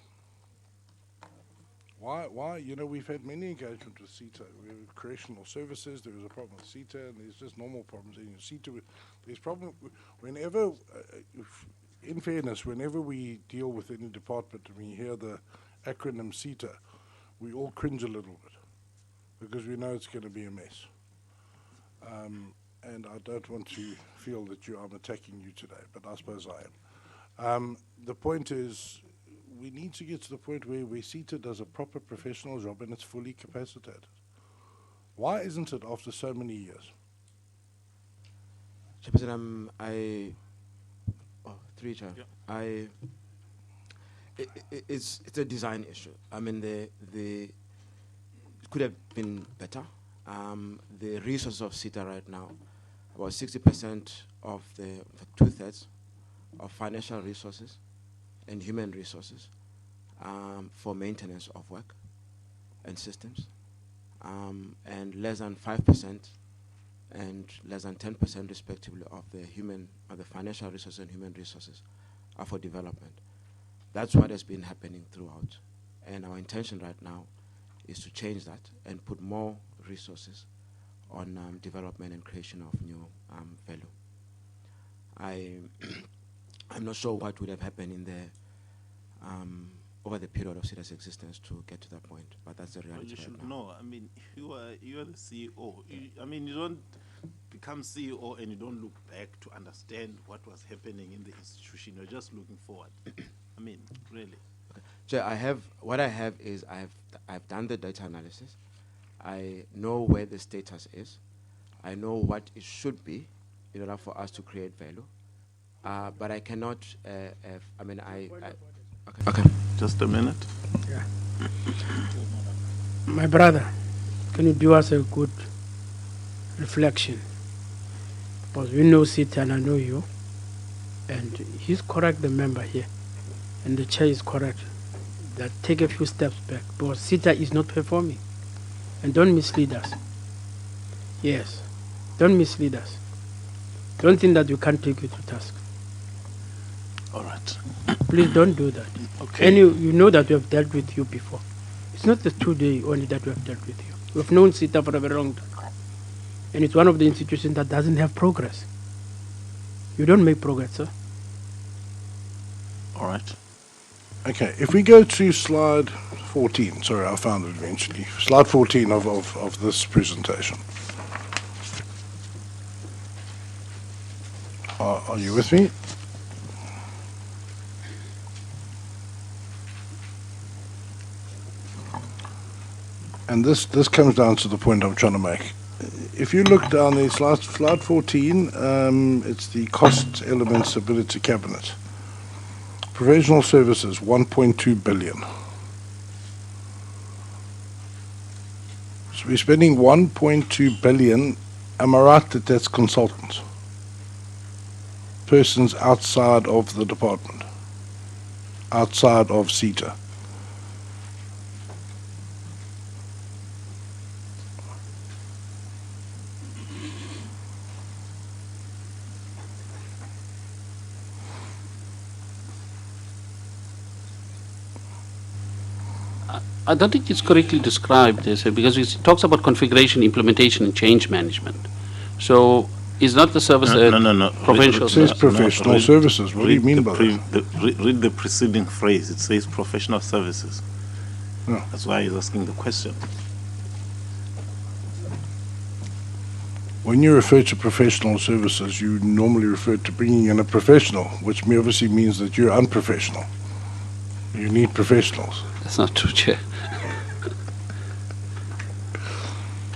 Why? You know, we've had many engagements with SETA. We have correctional services. There was a problem with SETA, and there's just normal problems. And SETA, there's problem whenever. In fairness, whenever we deal with any department and we hear the acronym SETA, we all cringe a little bit because we know it's going to be a mess. And I don't want to feel that I'm attacking you today, but I suppose I am. The point is, we need to get to the point where SETA does a proper professional job and it's fully capacitated. Why isn't it after so many years? Chairperson, it's a design issue. I mean, it could have been better. The resources of SETA right now, about 60% of two-thirds of financial resources and human resources for maintenance of work and systems, and less than 5% and less than 10% respectively of the financial resources and human resources are for development. That's what has been happening throughout. And our intention right now is to change that and put more resources on development and creation of new value. I'm not sure what would have happened in over the period of SETA's existence to get to that point, but that's the reality. Well, you should right now. know. I mean, you are the CEO. You don't become CEO and you don't look back to understand what was happening in the institution. You're just looking forward. I mean, really. Okay. So I've done the data analysis. I know where the status is. I know what it should be in order for us to create value. But I cannot. Okay. Just a minute. Yeah. My brother, can you do us a good reflection? Because we know SETA and I know you. And he's correct, the member here. And the chair is correct. That take a few steps back. Because SETA is not performing. And don't mislead us. Yes. Don't mislead us. Don't think that you can't take you to task. All right. Please don't do that. Okay. And you know that we have dealt with you before. It's not the 2 day only that we have dealt with you. We've known SITA for a very long time. And it's one of the institutions that doesn't have progress. You don't make progress, sir. All right. Okay, if we go to slide 14, sorry, I found it eventually. Slide 14 of this presentation. Are you with me? And this comes down to the point I'm trying to make. If you look down there, slide 14, it's the cost element stability cabinet. Professional services, 1.2 billion. So we're spending 1.2 billion. Am I right that that's consultants? Persons outside of the department, outside of SITA. I don't think it's correctly described, because it talks about configuration, implementation, and change management. So is not the service No. professional? It says professional services. What do you mean by that? Read the preceding phrase. It says professional services. No. That's why he's asking the question. When you refer to professional services, you normally refer to bringing in a professional, which obviously means that you're unprofessional. You need professionals. That's not true, Chair.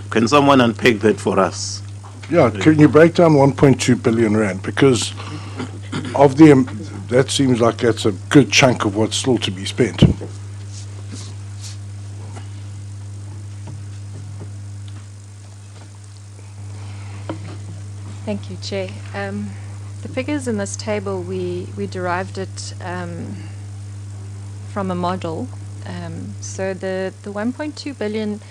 Can someone unpack that for us? Yeah, can you break down 1.2 billion rand? Because of the, that seems like that's a good chunk of what's still to be spent. Thank you, Chair. The figures in this table, we derived it from a model. So the 1.2 billion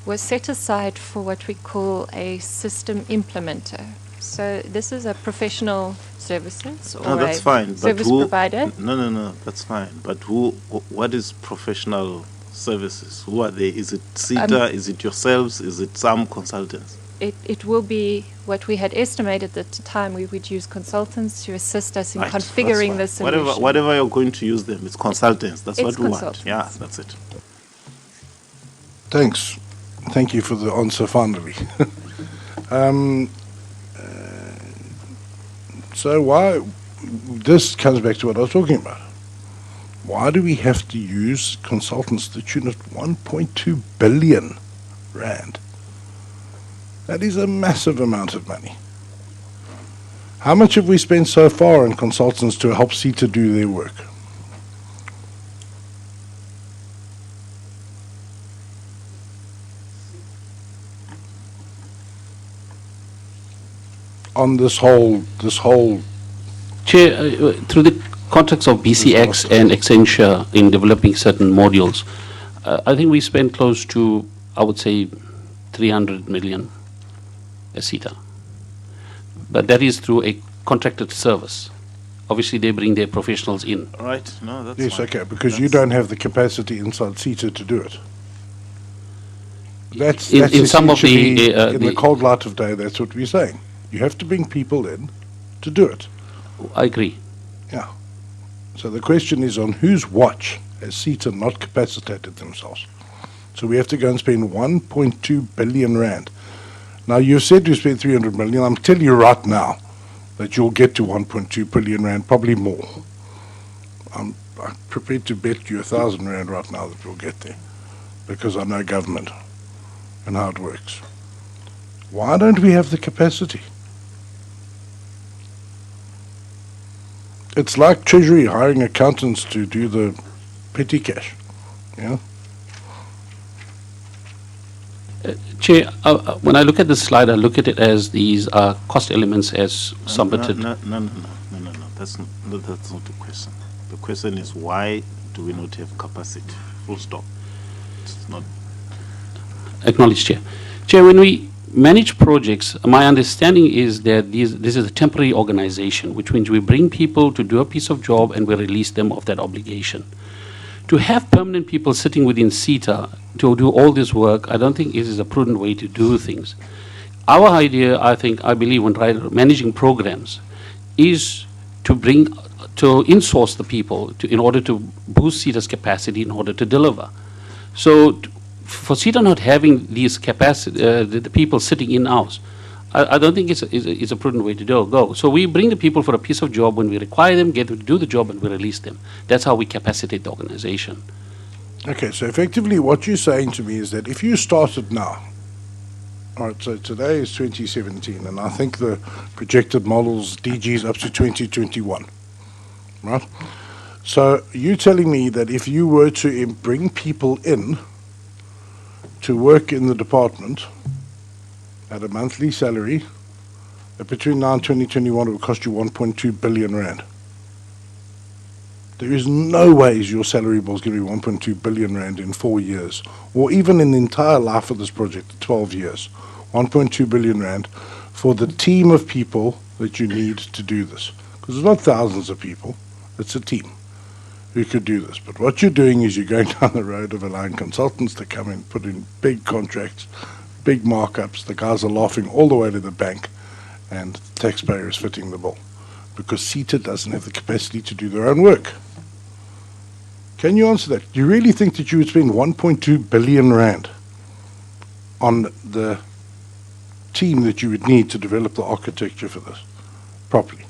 was set aside for what we call a system implementer. So this is a professional services or No, that's fine. But service who, provider. No, that's fine. But what is professional services? Who are they? Is it SITA? Is it yourselves? Is it some consultants? It will be what we had estimated at the time. We would use consultants to assist us in Right, that's configuring fine. the solution. Whatever you're going to use them, it's consultants. That's It's what we want. consultants. Yeah, that's it. Thanks. Thank you for the answer finally. So why, this comes back to what I was talking about. Why do we have to use consultants to the tune of 1.2 billion rand? That is a massive amount of money. How much have we spent so far on consultants to help SITA do their work? On this whole Chair, through the context of BCX and Accenture in developing certain modules, I think we spent close to, I would say, 300 million as SITA. But that is through a contracted service. Obviously, they bring their professionals in. Right? No, that's yes, fine. okay, because you don't have the capacity inside SITA to do it. That's In some of the, essentially, in the cold light of day, that's what we're saying. You have to bring people in to do it. I agree. Yeah. So the question is on whose watch has SITA not capacitated themselves? So we have to go and spend 1.2 billion rand. Now, you said you spent 300 million. I'm telling you right now that you'll get to 1.2 billion rand, probably more. I'm prepared to bet you 1,000 rand right now that we'll get there, because I know government and how it works. Why don't we have the capacity? It's like Treasury hiring accountants to do the petty cash, yeah? Chair, when I look at this slide, I look at it as these are cost elements as submitted. No. That's not the question. The question is, why do we not have capacity? Full stop. It's not. Acknowledged, Chair. Chair, when we manage projects, my understanding is that this is a temporary organization, which means we bring people to do a piece of job and we release them of that obligation. to have permanent people sitting within CETA to do all this work, I don't think it is a prudent way to do things. Our idea, I believe, when managing programs, is to insource the people in order to boost CETA's capacity in order to deliver. So for CETA not having these capacity, the people sitting in-house, I don't think it's a prudent way to go. So we bring the people for a piece of job when we require them, get them to do the job, and we release them. That's how we capacitate the organization. Okay, so effectively what you're saying to me is that if you started now, all right, so today is 2017, and I think the projected models DG is up to 2021, right? So you're telling me that if you were to bring people in to work in the department at a monthly salary, that between now and 2021 it would cost you 1.2 billion rand. There is no ways your salary bill is going to be 1.2 billion rand in 4 years, or even in the entire life of this project, 12 years. 1.2 billion rand for the team of people that you need to do this. Because it's not thousands of people, it's a team who could do this. But what you're doing is you're going down the road of allowing consultants to come in, put in big contracts, big markups. The guys are laughing all the way to the bank, and the taxpayer is fitting the bill because CETA doesn't have the capacity to do their own work. Can you answer that? Do you really think that you would spend 1.2 billion rand on the team that you would need to develop the architecture for this properly?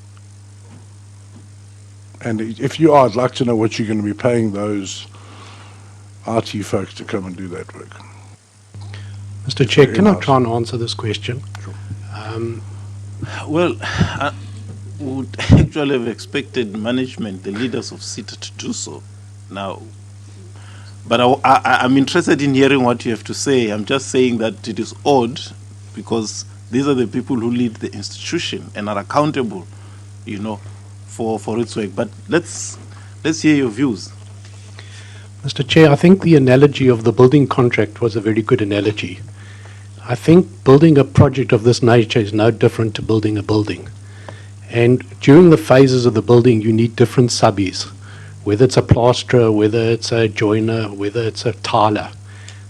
And if you are, I'd like to know what you're going to be paying those RT folks to come and do that work. Mr. Chair, Very can I nice. try and answer this question? Sure. Well, I would actually have expected management, the leaders of CETA, to do so now. But I'm interested in hearing what you have to say. I'm just saying that it is odd because these are the people who lead the institution and are accountable, for its work. But let's hear your views. Mr. Chair, I think the analogy of the building contract was a very good analogy. I think building a project of this nature is no different to building a building. And during the phases of the building, you need different subbies, whether it's a plasterer, whether it's a joiner, whether it's a tiler.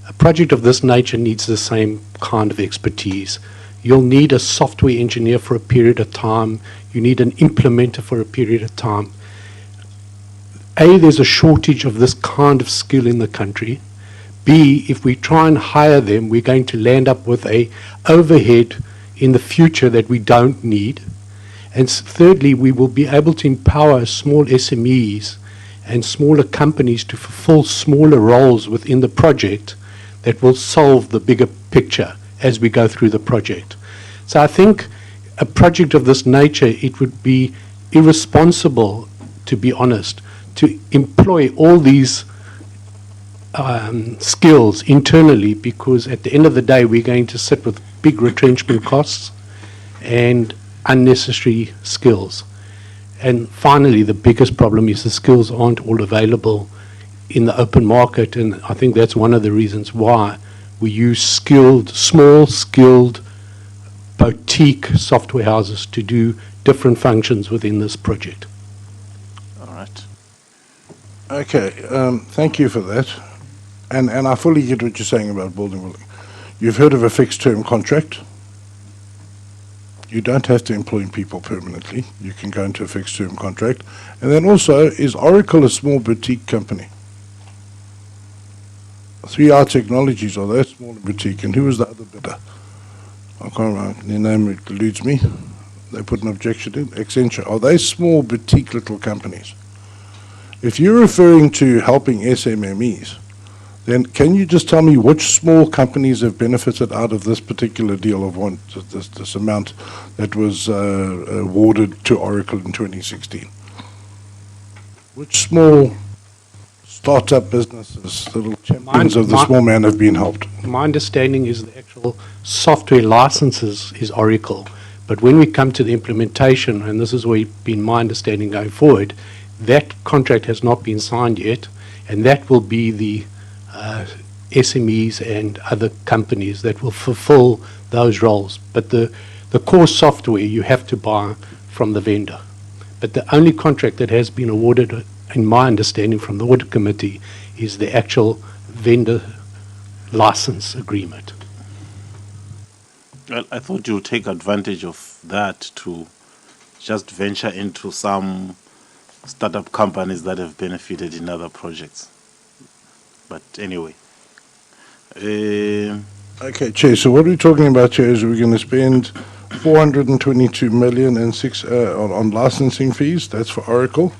A project of this nature needs the same kind of expertise. You'll need a software engineer for a period of time. You need an implementer for a period of time. A, there's a shortage of this kind of skill in the country. B, if we try and hire them, we're going to land up with a overhead in the future that we don't need. And thirdly, we will be able to empower small SMEs and smaller companies to fulfill smaller roles within the project that will solve the bigger picture as we go through the project. So I think a project of this nature, it would be irresponsible, to be honest, to employ all these skills internally, because at the end of the day, we're going to sit with big retrenchment costs and unnecessary skills. And finally, the biggest problem is the skills aren't all available in the open market, and I think that's one of the reasons why we use small skilled boutique software houses to do different functions within this project. All right. Okay, thank you for that. And I fully get what you're saying about building. You've heard of a fixed-term contract. You don't have to employ people permanently. You can go into a fixed-term contract. And then also, is Oracle a small boutique company? 3R Technologies, are they a small boutique? And who was the other bidder? I can't remember. Their name eludes me. They put an objection in. Accenture. Are they small boutique little companies? If you're referring to helping SMMEs, then can you just tell me which small companies have benefited out of this particular deal of this amount that was awarded to Oracle in 2016? Which small startup businesses, little champions of the small man, have been helped? My understanding is the actual software licenses is Oracle, but when we come to the implementation, and this is where been my understanding going forward, that contract has not been signed yet, and that will be the SMEs and other companies that will fulfill those roles. But the core software you have to buy from the vendor. But the only contract that has been awarded in my understanding from the audit committee, is the actual vendor license agreement. Well, I thought you'll take advantage of that to just venture into some startup companies that have benefited in other projects. But anyway. Okay, Chair, so what we're talking about, Chair, is we're going to spend 422 million and on licensing fees. That's for Oracle.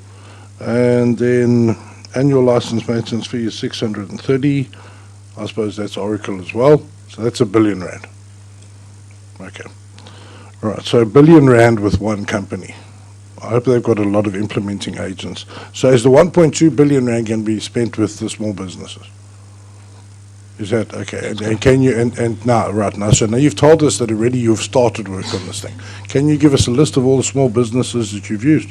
And then annual license maintenance fee is 630. I suppose that's Oracle as well. So that's R1 billion. Okay. All right, so R1 billion with one company. I hope they've got a lot of implementing agents. So is the 1.2 billion rand going to be spent with the small businesses? Is that okay? And can you and now right now? So now you've told us that already you've started work on this thing. Can you give us a list of all the small businesses that you've used?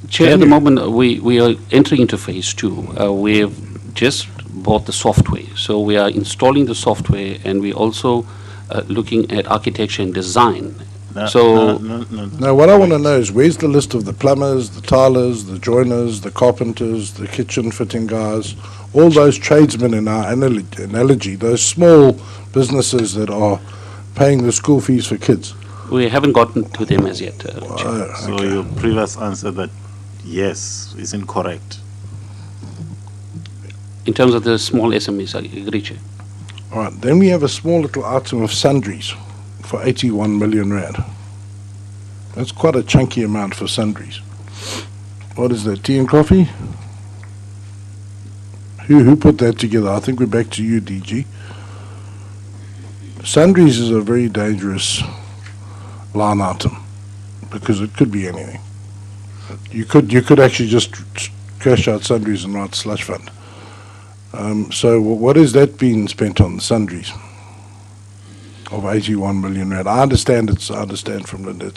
Chair, at the moment we are entering into phase 2. We have just bought the software, so we are installing the software, and we also looking at architecture and design. Now, what I want to know is where's the list of the plumbers, the tilers, the joiners, the carpenters, the kitchen fitting guys, all those tradesmen in our analogy, those small businesses that are paying the school fees for kids? We haven't gotten to them as yet. So your previous answer that yes is incorrect. In terms of the small SMEs, I agree, Chair. All right, then we have a small little item of sundries for 81 million rand. That's quite a chunky amount for sundries. What is that, tea and coffee? Who put that together? I think we're back to you, DG. Sundries is a very dangerous line item because it could be anything. You could actually just cash out sundries and write slush fund. So what has that been spent on, the sundries of 81 million rand? I understand from Linda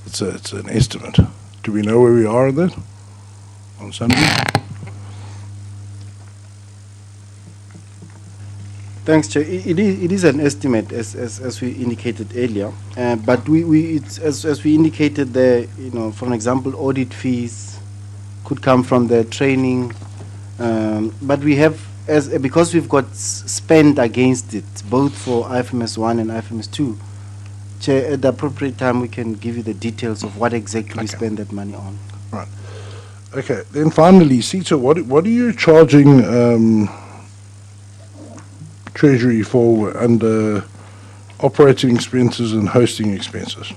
it's an estimate. Do we know where we are on that, on sundries? Thanks, Chair. It is an estimate, as we indicated earlier, but as we indicated there, for an example, audit fees could come from the training, but we have, because we've got spend against it, both for IFMS 1 and IFMS 2, Chair, at the appropriate time we can give you the details of what exactly we spend that money on. Right. Okay. Then finally, Sita, what are you charging Treasury for under operating expenses and hosting expenses?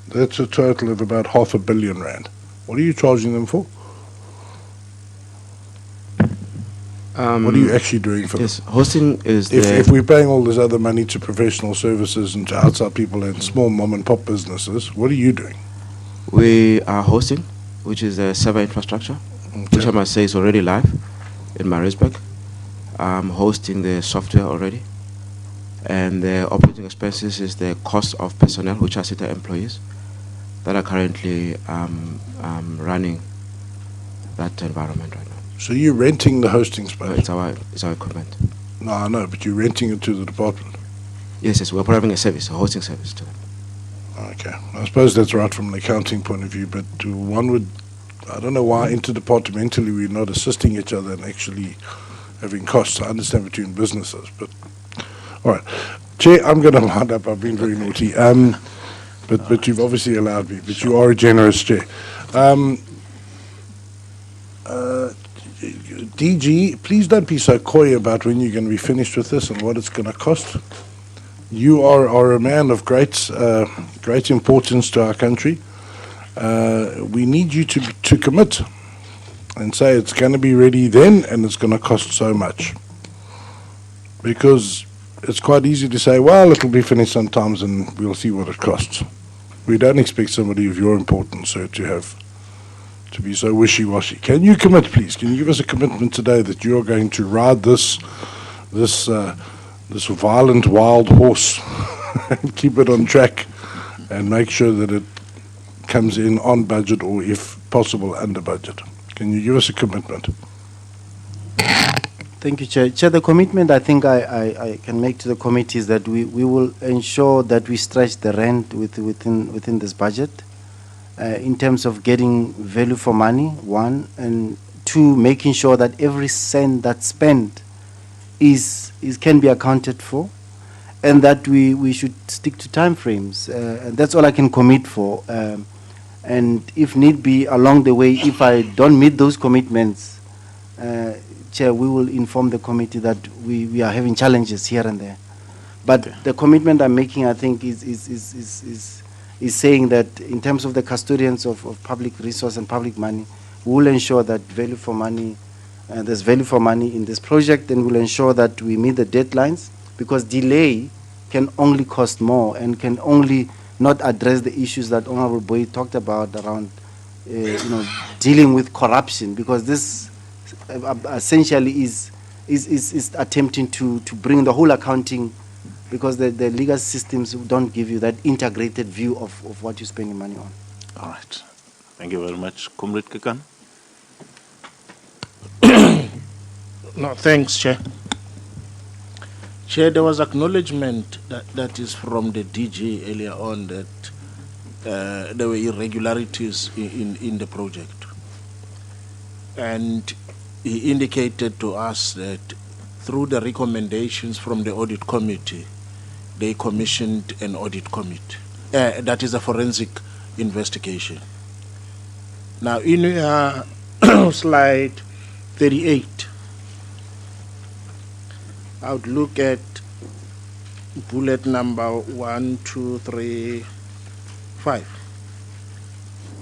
That's a total of about R500 million. What are you charging them for? What are you actually doing for them? Hosting is if we're paying all this other money to professional services and to outside people and small mom and pop businesses, what are you doing? We are hosting, which is a server infrastructure, which I must say is already live in Maritzburg. I'm hosting the software already, and the operating expenses is the cost of personnel, which are SITA employees that are currently running that environment right now. So you're renting the hosting space? No, it's our equipment. No, I know, but you're renting it to the department? Yes, we're providing a hosting service to them. Okay, I suppose that's right from an accounting point of view, but I don't know why interdepartmentally we're not assisting each other and actually having costs. I understand between businesses, but all right. Chair, I'm going to wind up. I've been very naughty. But you've obviously allowed me, but you are a generous chair. DG, please don't be so coy about when you're going to be finished with this and what it's going to cost. You are a man of great importance to our country. We need you to commit and say it's going to be ready then and it's going to cost so much. Because it's quite easy to say, well, it'll be finished sometimes and we'll see what it costs. We don't expect somebody of your importance, sir, to be so wishy-washy. Can you commit, please? Can you give us a commitment today that you're going to ride this violent wild horse and keep it on track and make sure that it comes in on budget or, if possible, under budget? Can you give us a commitment? Thank you, Chair. Chair, the commitment I think I can make to the committee is that we will ensure that we stretch the rent within this budget. in terms of getting value for money, one, and two, making sure that every cent that's spent can be accounted for, and that we should stick to time frames. And that's all I can commit for. And if need be, along the way, if I don't meet those commitments, Chair, we will inform the committee that we are having challenges here and there. But the commitment I'm making, I think, is saying that in terms of the custodians of public resource and public money, we will ensure that value for money, there's value for money in this project, and we'll ensure that we meet the deadlines, because delay can only cost more and can only not address the issues that Honorable Boy talked about around, dealing with corruption, because this essentially is attempting to bring the whole accounting, because the legal systems don't give you that integrated view of what you're spending money on. All right. Thank you very much. Comrade Kekan. No, thanks, Chair. Chair, there was acknowledgement that is from the DG earlier on that there were irregularities in the project. And he indicated to us that through the recommendations from the audit committee, they commissioned an audit committee. That is a forensic investigation. Now, in slide 38, I would look at bullet number 1, 2, 3, 5.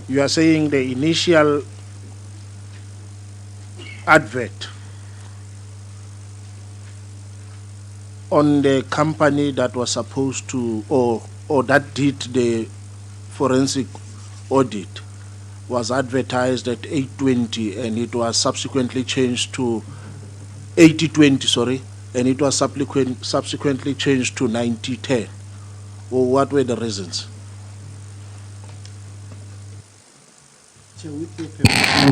You are saying the initial advert on the company that was supposed to, or that did the forensic audit, was advertised at 820, and it was subsequently changed to 8020, sorry, and it was subsequently changed to 9010. Or what were the reasons?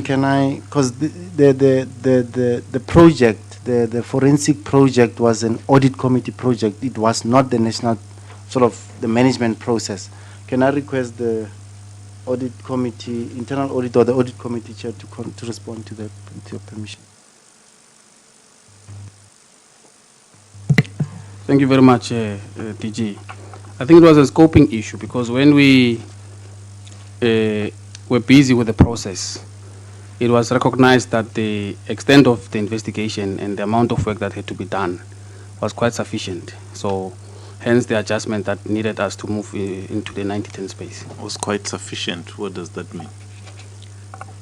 Can I, because the project, the forensic project was an audit committee project. It was not the national, sort of the management process. Can I request the audit committee, internal audit, or the audit committee chair to respond to that, with your permission? Thank you very much, DG. I think it was a scoping issue, because when we were busy with the process, it was recognized that the extent of the investigation and the amount of work that had to be done was quite sufficient. So hence the adjustment that needed us to move into the 9010 space. Was quite sufficient. What does that mean?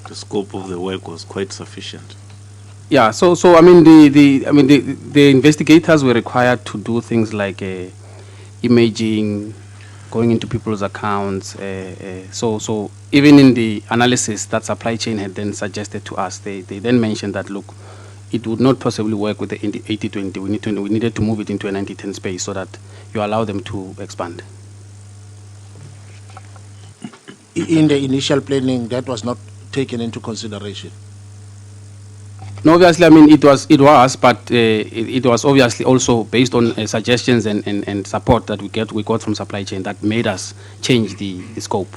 The scope of the work was quite sufficient. Yeah, so I mean the investigators were required to do things like imaging, going into people's accounts. So even in the analysis that supply chain had then suggested to us, they then mentioned that, look, it would not possibly work with the 80-20. We needed to move it into a 90-10 space so that you allow them to expand. In the initial planning, that was not taken into consideration. No, obviously, I mean, it was, but it was obviously also based on suggestions and support that we got from supply chain that made us change the scope.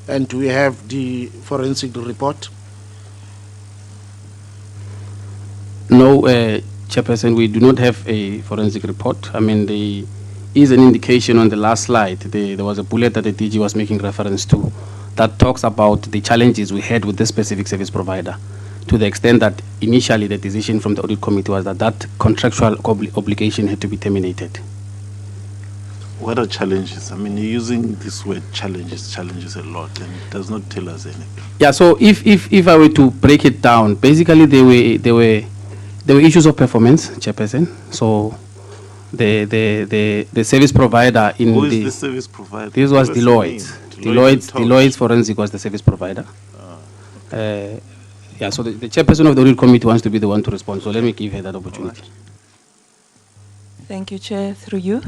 And do we have the forensic report? No, Chairperson, we do not have a forensic report. I mean, there is an indication on the last slide. There was a bullet that the DG was making reference to that talks about the challenges we had with this specific service provider, to the extent that initially the decision from the audit committee was that contractual obligation had to be terminated. What are challenges? I mean, you're using this word challenges a lot, and it does not tell us anything. Yeah, so if I were to break it down, basically there were issues of performance, Chairperson. So the service provider in Who is the service provider? This was Deloitte. Deloitte Forensic was the service provider. Yeah, so the chairperson of the audit committee wants to be the one to respond, so let me give her that opportunity. Thank you, Chair. Through you.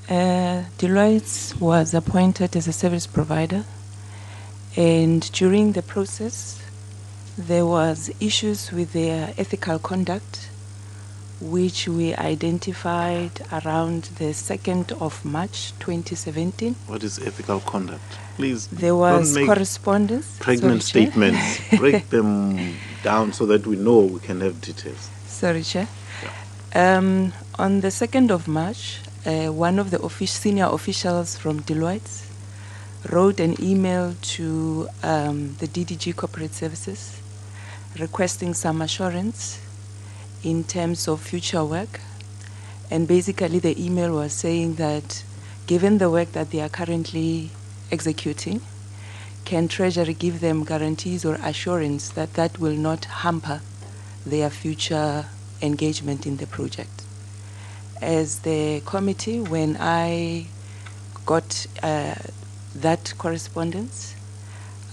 Deloitte was appointed as a service provider, and during the process, there was issues with their ethical conduct, which we identified around the 2nd of March 2017. What is ethical conduct? Please, There was don't make correspondence. pregnant Sorry, Chair. statements. Break them down so that we know we can have details. Sorry, Chair. On the 2nd of March, one of the senior officials from Deloitte wrote an email to the DDG Corporate Services requesting some assurance in terms of future work. And basically the email was saying that given the work that they are currently executing, can Treasury give them guarantees or assurance that that will not hamper their future engagement in the project? As the committee, when I got that correspondence,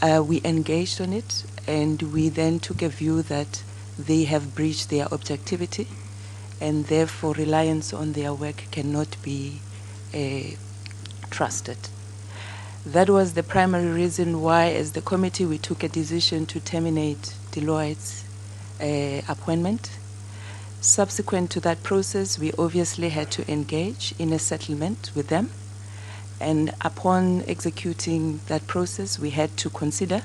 we engaged on it, and we then took a view that they have breached their objectivity, and therefore reliance on their work cannot be trusted. That was the primary reason why, as the committee, we took a decision to terminate Deloitte's appointment. Subsequent to that process, we obviously had to engage in a settlement with them. And upon executing that process, we had to consider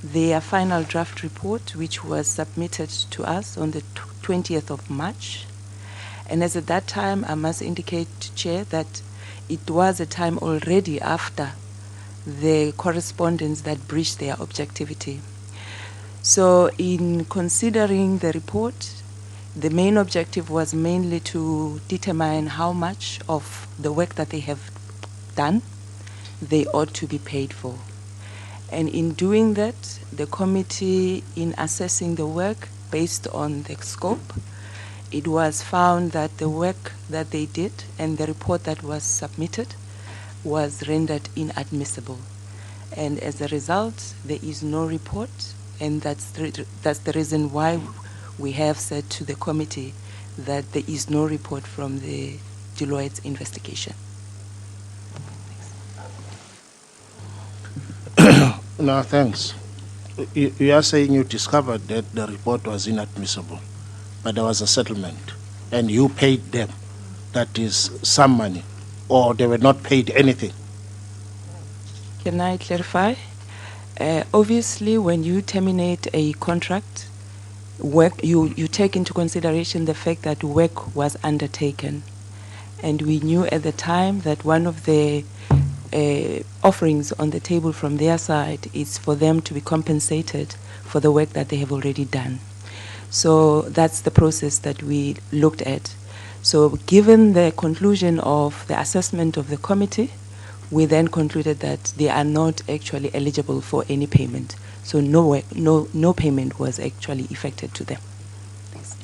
their final draft report, which was submitted to us on the 20th of March. And as at that time, I must indicate, Chair, that it was a time already after the correspondence that breached their objectivity. So in considering the report, the main objective was mainly to determine how much of the work that they have done they ought to be paid for. And in doing that, the committee, in assessing the work based on the scope, it was found that the work that they did and the report that was submitted was rendered inadmissible. And as a result, there is no report, and that's the reason why we have said to the committee that there is no report from the Deloitte's investigation. No, thanks. You are saying you discovered that the report was inadmissible, but there was a settlement, and you paid them, that is, some money, or they were not paid anything. Can I clarify? Obviously, when you terminate a contract, work you take into consideration the fact that work was undertaken. And we knew at the time that one of the offerings on the table from their side is for them to be compensated for the work that they have already done. So that's the process that we looked at. So given the conclusion of the assessment of the committee, we then concluded that they are not actually eligible for any payment. So no payment was actually effected to them. Thanks.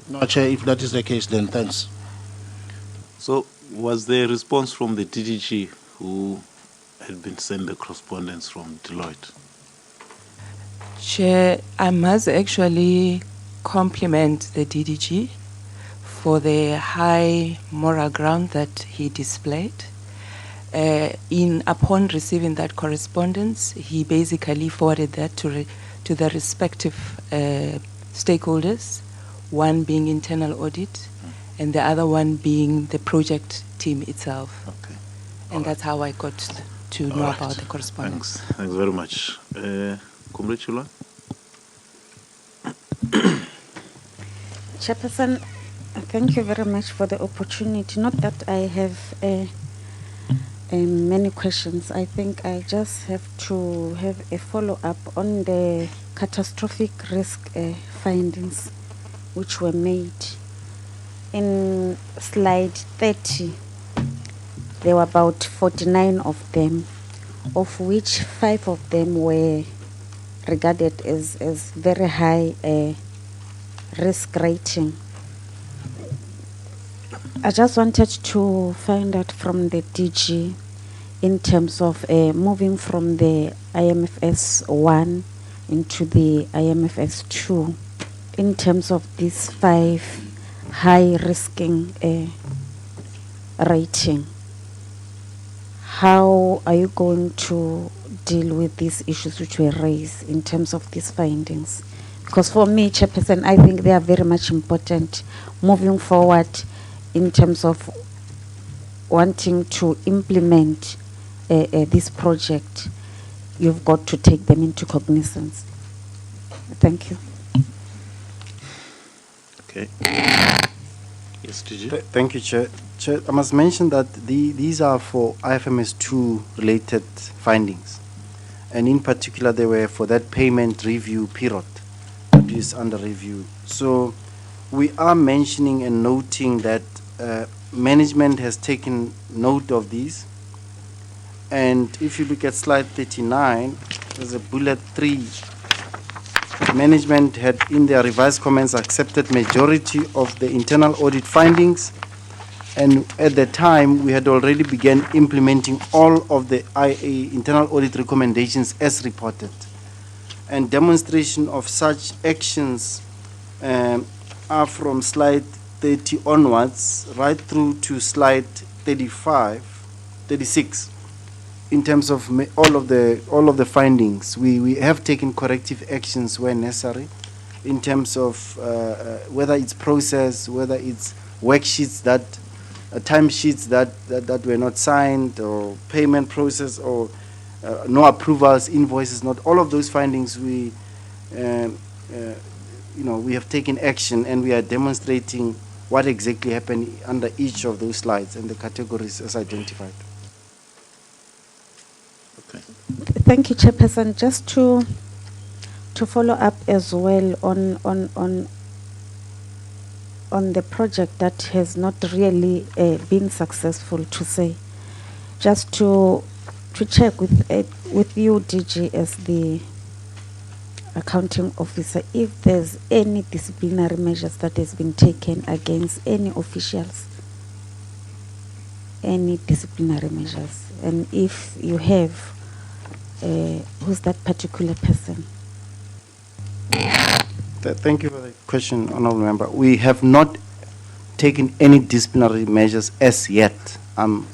No, Chair, if that is the case, then thanks. So, was there a response from the DDG who had been sent the correspondence from Deloitte? Chair, I must actually compliment the DDG for the high moral ground that he displayed. Upon receiving that correspondence, he basically forwarded that to the respective stakeholders, one being internal audit, and the other one being the project team itself. Okay. And that's how I got to know about the correspondence. Thanks very much. Comrade Chula? Chairperson, thank you very much for the opportunity. Not that I have many questions. I think I just have to have a follow-up on the catastrophic risk findings which were made. In slide 30, there were about 49 of them, of which 5 of them were regarded as very high risk rating. I just wanted to find out from the DG in terms of moving from the IMFS 1 into the IMFS 2, in terms of these 5 high risking rating. How are you going to deal with these issues which were raised in terms of these findings? Because for me, Chairperson, I think they are very much important moving forward in terms of wanting to implement this project. You've got to take them into cognizance. Thank you. Okay. Yes, DG. Thank you, Chair. Chair, I must mention that these are for IFMS 2 related findings. And in particular, they were for that payment review period that is under review. So we are mentioning and noting that management has taken note of these. And if you look at slide 39, there's a bullet 3. Management had in their revised comments accepted majority of the internal audit findings, and at the time we had already begun implementing all of the IA internal audit recommendations as reported. And demonstration of such actions are from slide 30 onwards right through to slide 36. In terms of all of the findings, we have taken corrective actions where necessary, in terms of whether it's process, whether it's worksheets that, timesheets that were not signed, or payment process, or no approvals, invoices, not all of those findings. We, we have taken action, and we are demonstrating what exactly happened under each of those slides and the categories as identified. Thank you, Chairperson. Just to follow up as well on the project that has not really been successful, to say, just to check with you, DG, as the accounting officer, if there's any disciplinary measures that has been taken against any officials, any disciplinary measures, and if you have, who's that particular person? Thank you for the question, Honourable Member. We have not taken any disciplinary measures as yet. I'm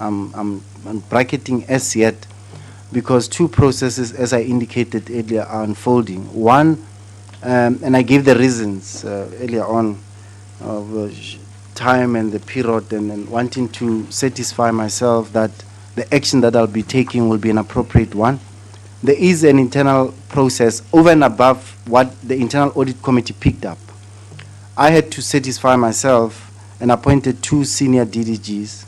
bracketing as yet, because two processes, as I indicated earlier, are unfolding. One, and I gave the reasons earlier on of time and the period, and wanting to satisfy myself that the action that I'll be taking will be an appropriate one. There is an internal process over and above what the internal audit committee picked up. I had to satisfy myself and appointed 2 senior DDGs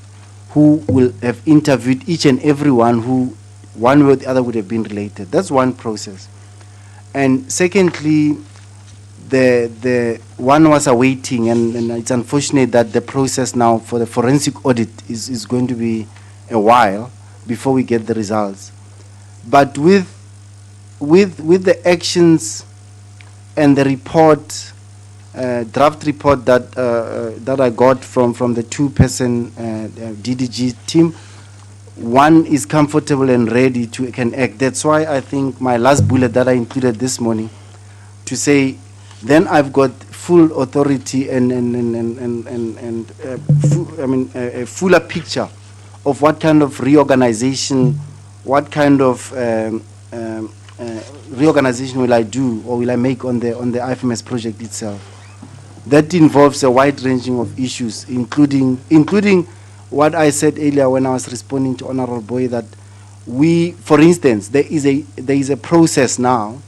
who will have interviewed each and every one who one way or the other would have been related. That's one process. And secondly, the one was awaiting, and it's unfortunate that the process now for the forensic audit is going to be a while before we get the results. But with the actions and the report, draft report that I got from the 2-person DDG team, one is comfortable and ready to can act. That's why I think my last bullet that I included this morning, to say, then I've got full authority and a fuller picture of what kind of reorganization. What kind of reorganization will I do or will I make on the IFMS project itself? That involves a wide ranging of issues, including what I said earlier when I was responding to Honorable Boy, that we, for instance, there is a process now,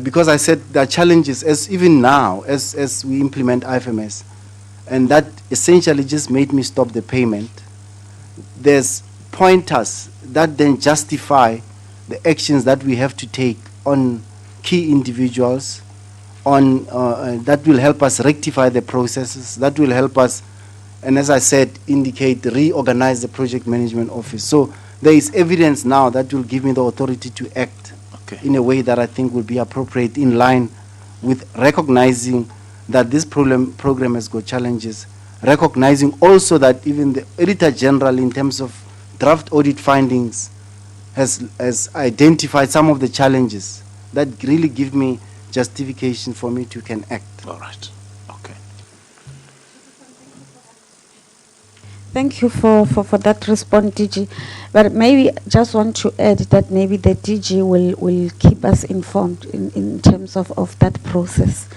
because I said there are challenges as even now as we implement IFMS, and that essentially just made me stop the payment. There's pointers that then justify the actions that we have to take on key individuals, on that will help us rectify the processes, that will help us, and as I said, indicate, reorganize the project management office. So there is evidence now that will give me the authority to act in a way that I think will be appropriate, in line with recognizing that this program has got challenges, recognizing also that even the Auditor General, in terms of draft audit findings, has identified some of the challenges that really give me justification for me to can act. All right. Okay. Thank you for that response, DG. But maybe just want to add that maybe the DG will keep us informed in terms of that process.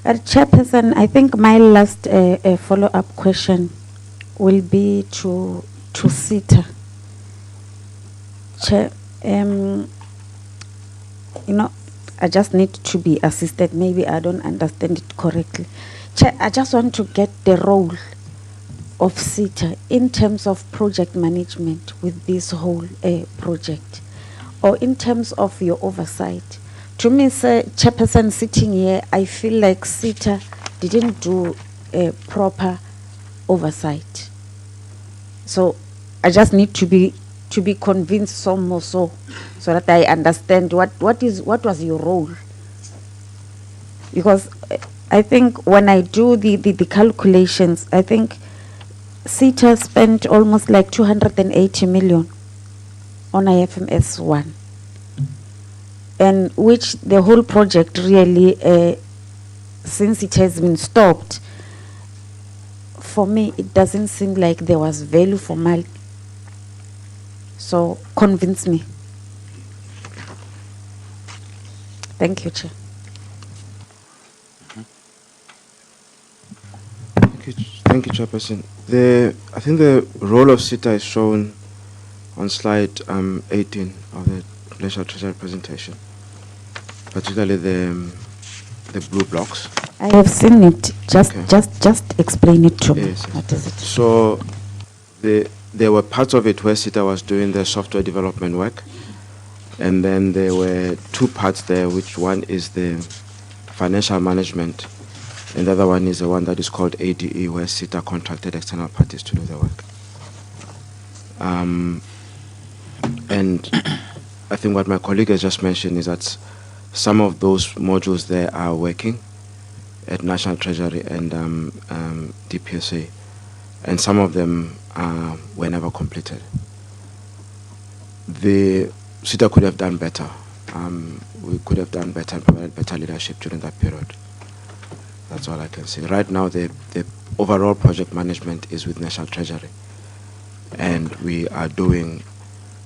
Chairperson, I think my last follow-up question will be to SITA. Chair, I just need to be assisted. Maybe I don't understand it correctly. Chair, I just want to get the role of SITA in terms of project management with this whole project, or in terms of your oversight. To me, sir, Chairperson, sitting here, I feel like SITA didn't do a proper oversight. So I just need to be convinced some more so that I understand what was your role. Because I think when I do the calculations, I think SITA spent almost like 280 million on IFMS 1, and which the whole project really, since it has been stopped, for me it doesn't seem like there was value for money. So convince me. Thank you, Chair. Thank you, Chairperson. I think the role of SITA is shown on slide 18 of the National Treasury presentation, particularly the blue blocks. I have seen it. Just explain it to me. Yes. What is it? So there were parts of it where SITA was doing the software development work, and then there were two parts there, which one is the financial management, and the other one is the one that is called ADE, where SITA contracted external parties to do the work. And I think what my colleague has just mentioned is that some of those modules there are working at National Treasury and DPSA, and some of them were never completed. The SITA could have done better. We could have done better and provided better leadership during that period. That's all I can say. Right now, the overall project management is with National Treasury, and we are doing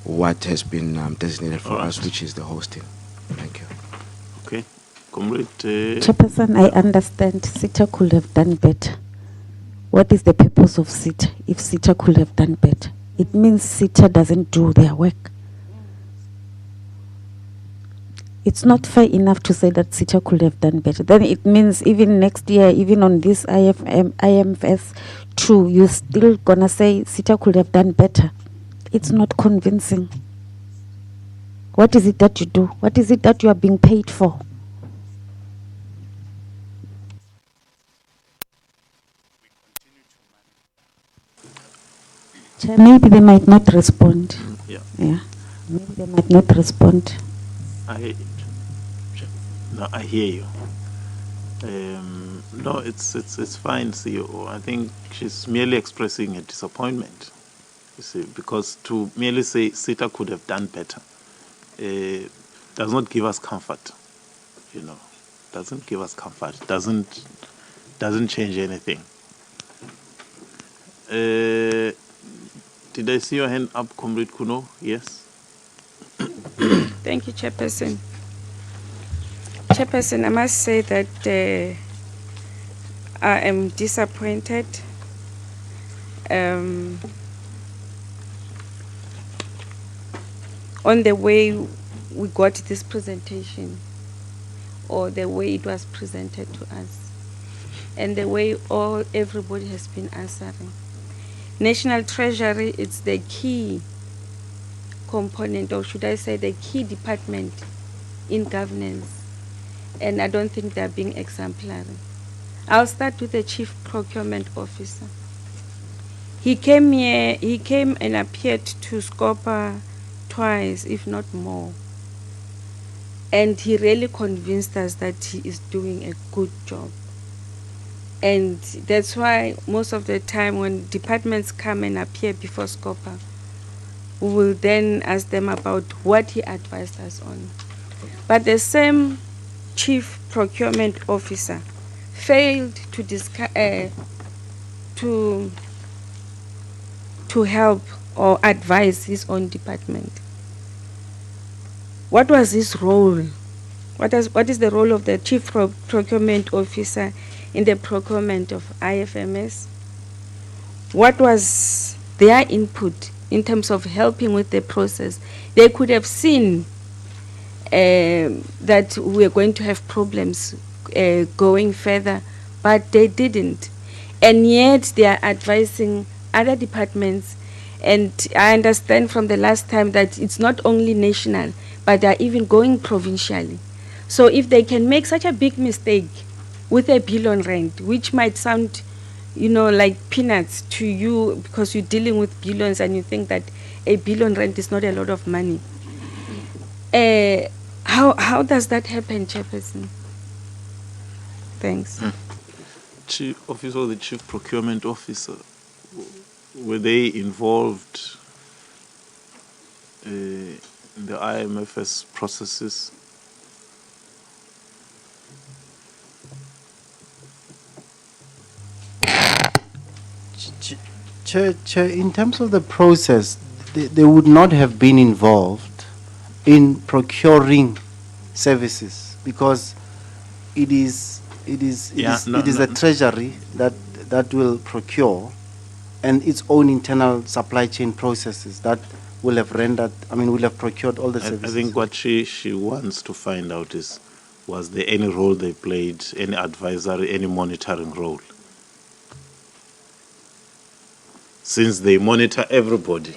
what has been designated for us, which is the hosting. Thank you. Okay. Comrade. Chairperson, I understand SITA could have done better. What is the purpose of SITA if SITA could have done better? It means SITA doesn't do their work. It's not fair enough to say that SITA could have done better. Then it means even next year, even on this IMFS 2, you're still gonna say SITA could have done better. It's not convincing. What is it that you do? What is it that you are being paid for? Chair, maybe they might not respond. Yeah. Maybe they might not respond. No, I hear you. No, it's fine, CEO. I think she's merely expressing a disappointment. You see, because to merely say SITA could have done better does not give us comfort. Doesn't give us comfort. Doesn't change anything. Did I see your hand up, Comrade Kuno? Yes. Thank you, Chairperson. Chairperson, I must say that I am disappointed on the way we got this presentation, or the way it was presented to us, and the way everybody has been answering. National Treasury is the key component, or should I say the key department in governance, and I don't think they're being exemplary. I'll start with the Chief Procurement Officer. He came and appeared to SCOPA twice, if not more, and he really convinced us that he is doing a good job. And that's why most of the time when departments come and appear before SCOPA, we will then ask them about what he advised us on. But the same Chief Procurement Officer failed to to help or advise his own department? What was his role? What is the role of the chief procurement officer in the procurement of IFMS? What was their input in terms of helping with the process? They could have seen that we're going to have problems going further, but they didn't. And yet they are advising other departments. And I understand from the last time that it's not only national, but they're even going provincially. So if they can make such a big mistake with a billion rand, which might sound, like peanuts to you because you're dealing with billions and you think that a billion rand is not a lot of money. How does that happen, Chairperson? Thanks. Chief Officer, the Chief Procurement Officer, were they involved in the IMFS processes? Chair, in terms of the process, they would not have been involved in procuring services because it is the treasury that will procure, and its own internal supply chain processes that will have procured all the services. I think what she wants to find out is, was there any role they played, any advisory, any monitoring role? Since they monitor everybody.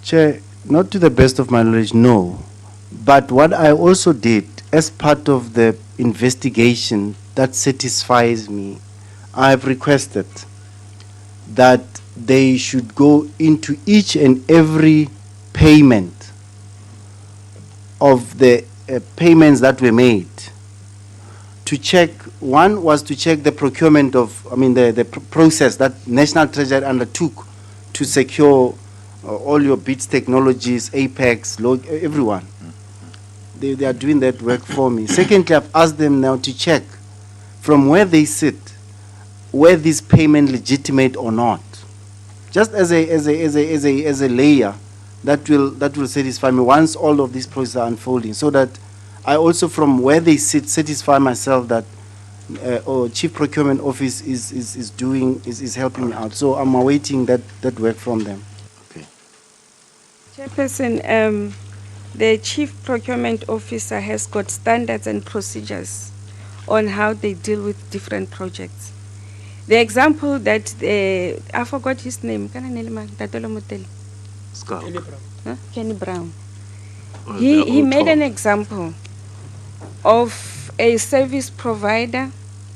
Chair, not to the best of my knowledge, no. But what I also did as part of the investigation that satisfies me, I have requested that they should go into each and every payment of the payments that were made to check. One was to check the procurement of, the process that National Treasury undertook to secure all your BITS technologies, Apex, everyone. They are doing that work for me. Secondly, I've asked them now to check from where they sit, where this payment legitimate or not. Just as a layer that will satisfy me once all of these processes are unfolding, so that I also, from where they sit, satisfy myself that Chief Procurement Office is helping me out. So I'm awaiting that work from them. Okay. Chairperson, the Chief Procurement Officer has got standards and procedures on how they deal with different projects. The example that I forgot his name. Kenny Brown. He made an example of a service provider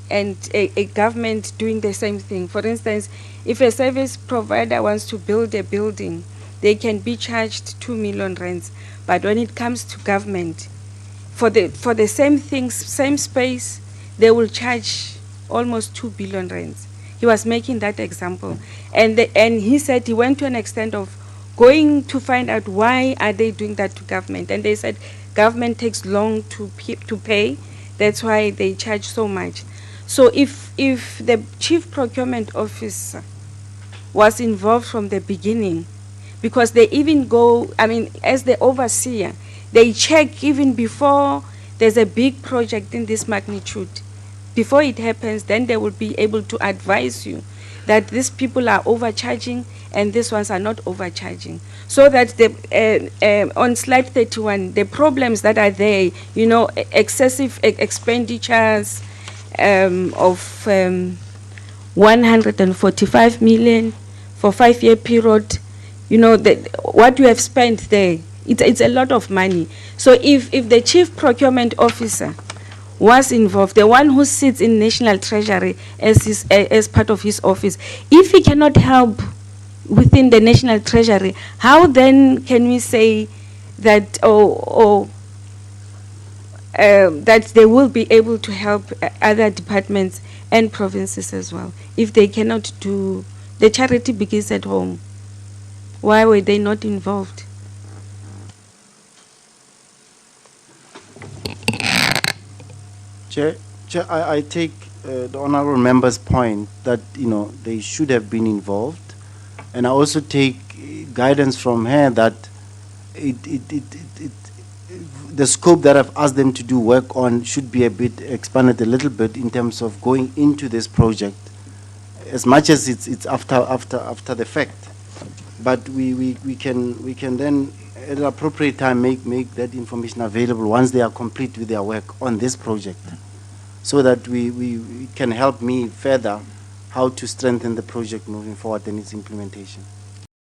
and a government doing the same thing. For instance, if a service provider wants to build a building, they can be charged 2 million rands. But when it comes to government, for the same things, same space, they will charge almost 2 billion rands. He was making that example. And he said he went to an extent of going to find out why are they doing that to government. And they said government takes long to pay. That's why they charge so much. So if the Chief Procurement Officer was involved from the beginning, because they even go, as the overseer, they check even before there's a big project in this magnitude. Before it happens, then they will be able to advise you that these people are overcharging and these ones are not overcharging. So that on slide 31, the problems that are there, excessive expenditures of 145 million for 5-year period, what you have spent there, it's a lot of money. So if the Chief Procurement Officer was involved, the one who sits in National Treasury as part of his office, if he cannot help within the National Treasury, how then can we say that that they will be able to help other departments and provinces as well? If they cannot do, the charity begins at home. Why were they not involved? Chair, I take the honourable member's point that they should have been involved, and I also take guidance from her that the scope that I've asked them to do work on should be a bit expanded a little bit in terms of going into this project, as much as it's after the fact. But we can then at an appropriate time make that information available once they are complete with their work on this project, so that we can help me further how to strengthen the project moving forward and its implementation.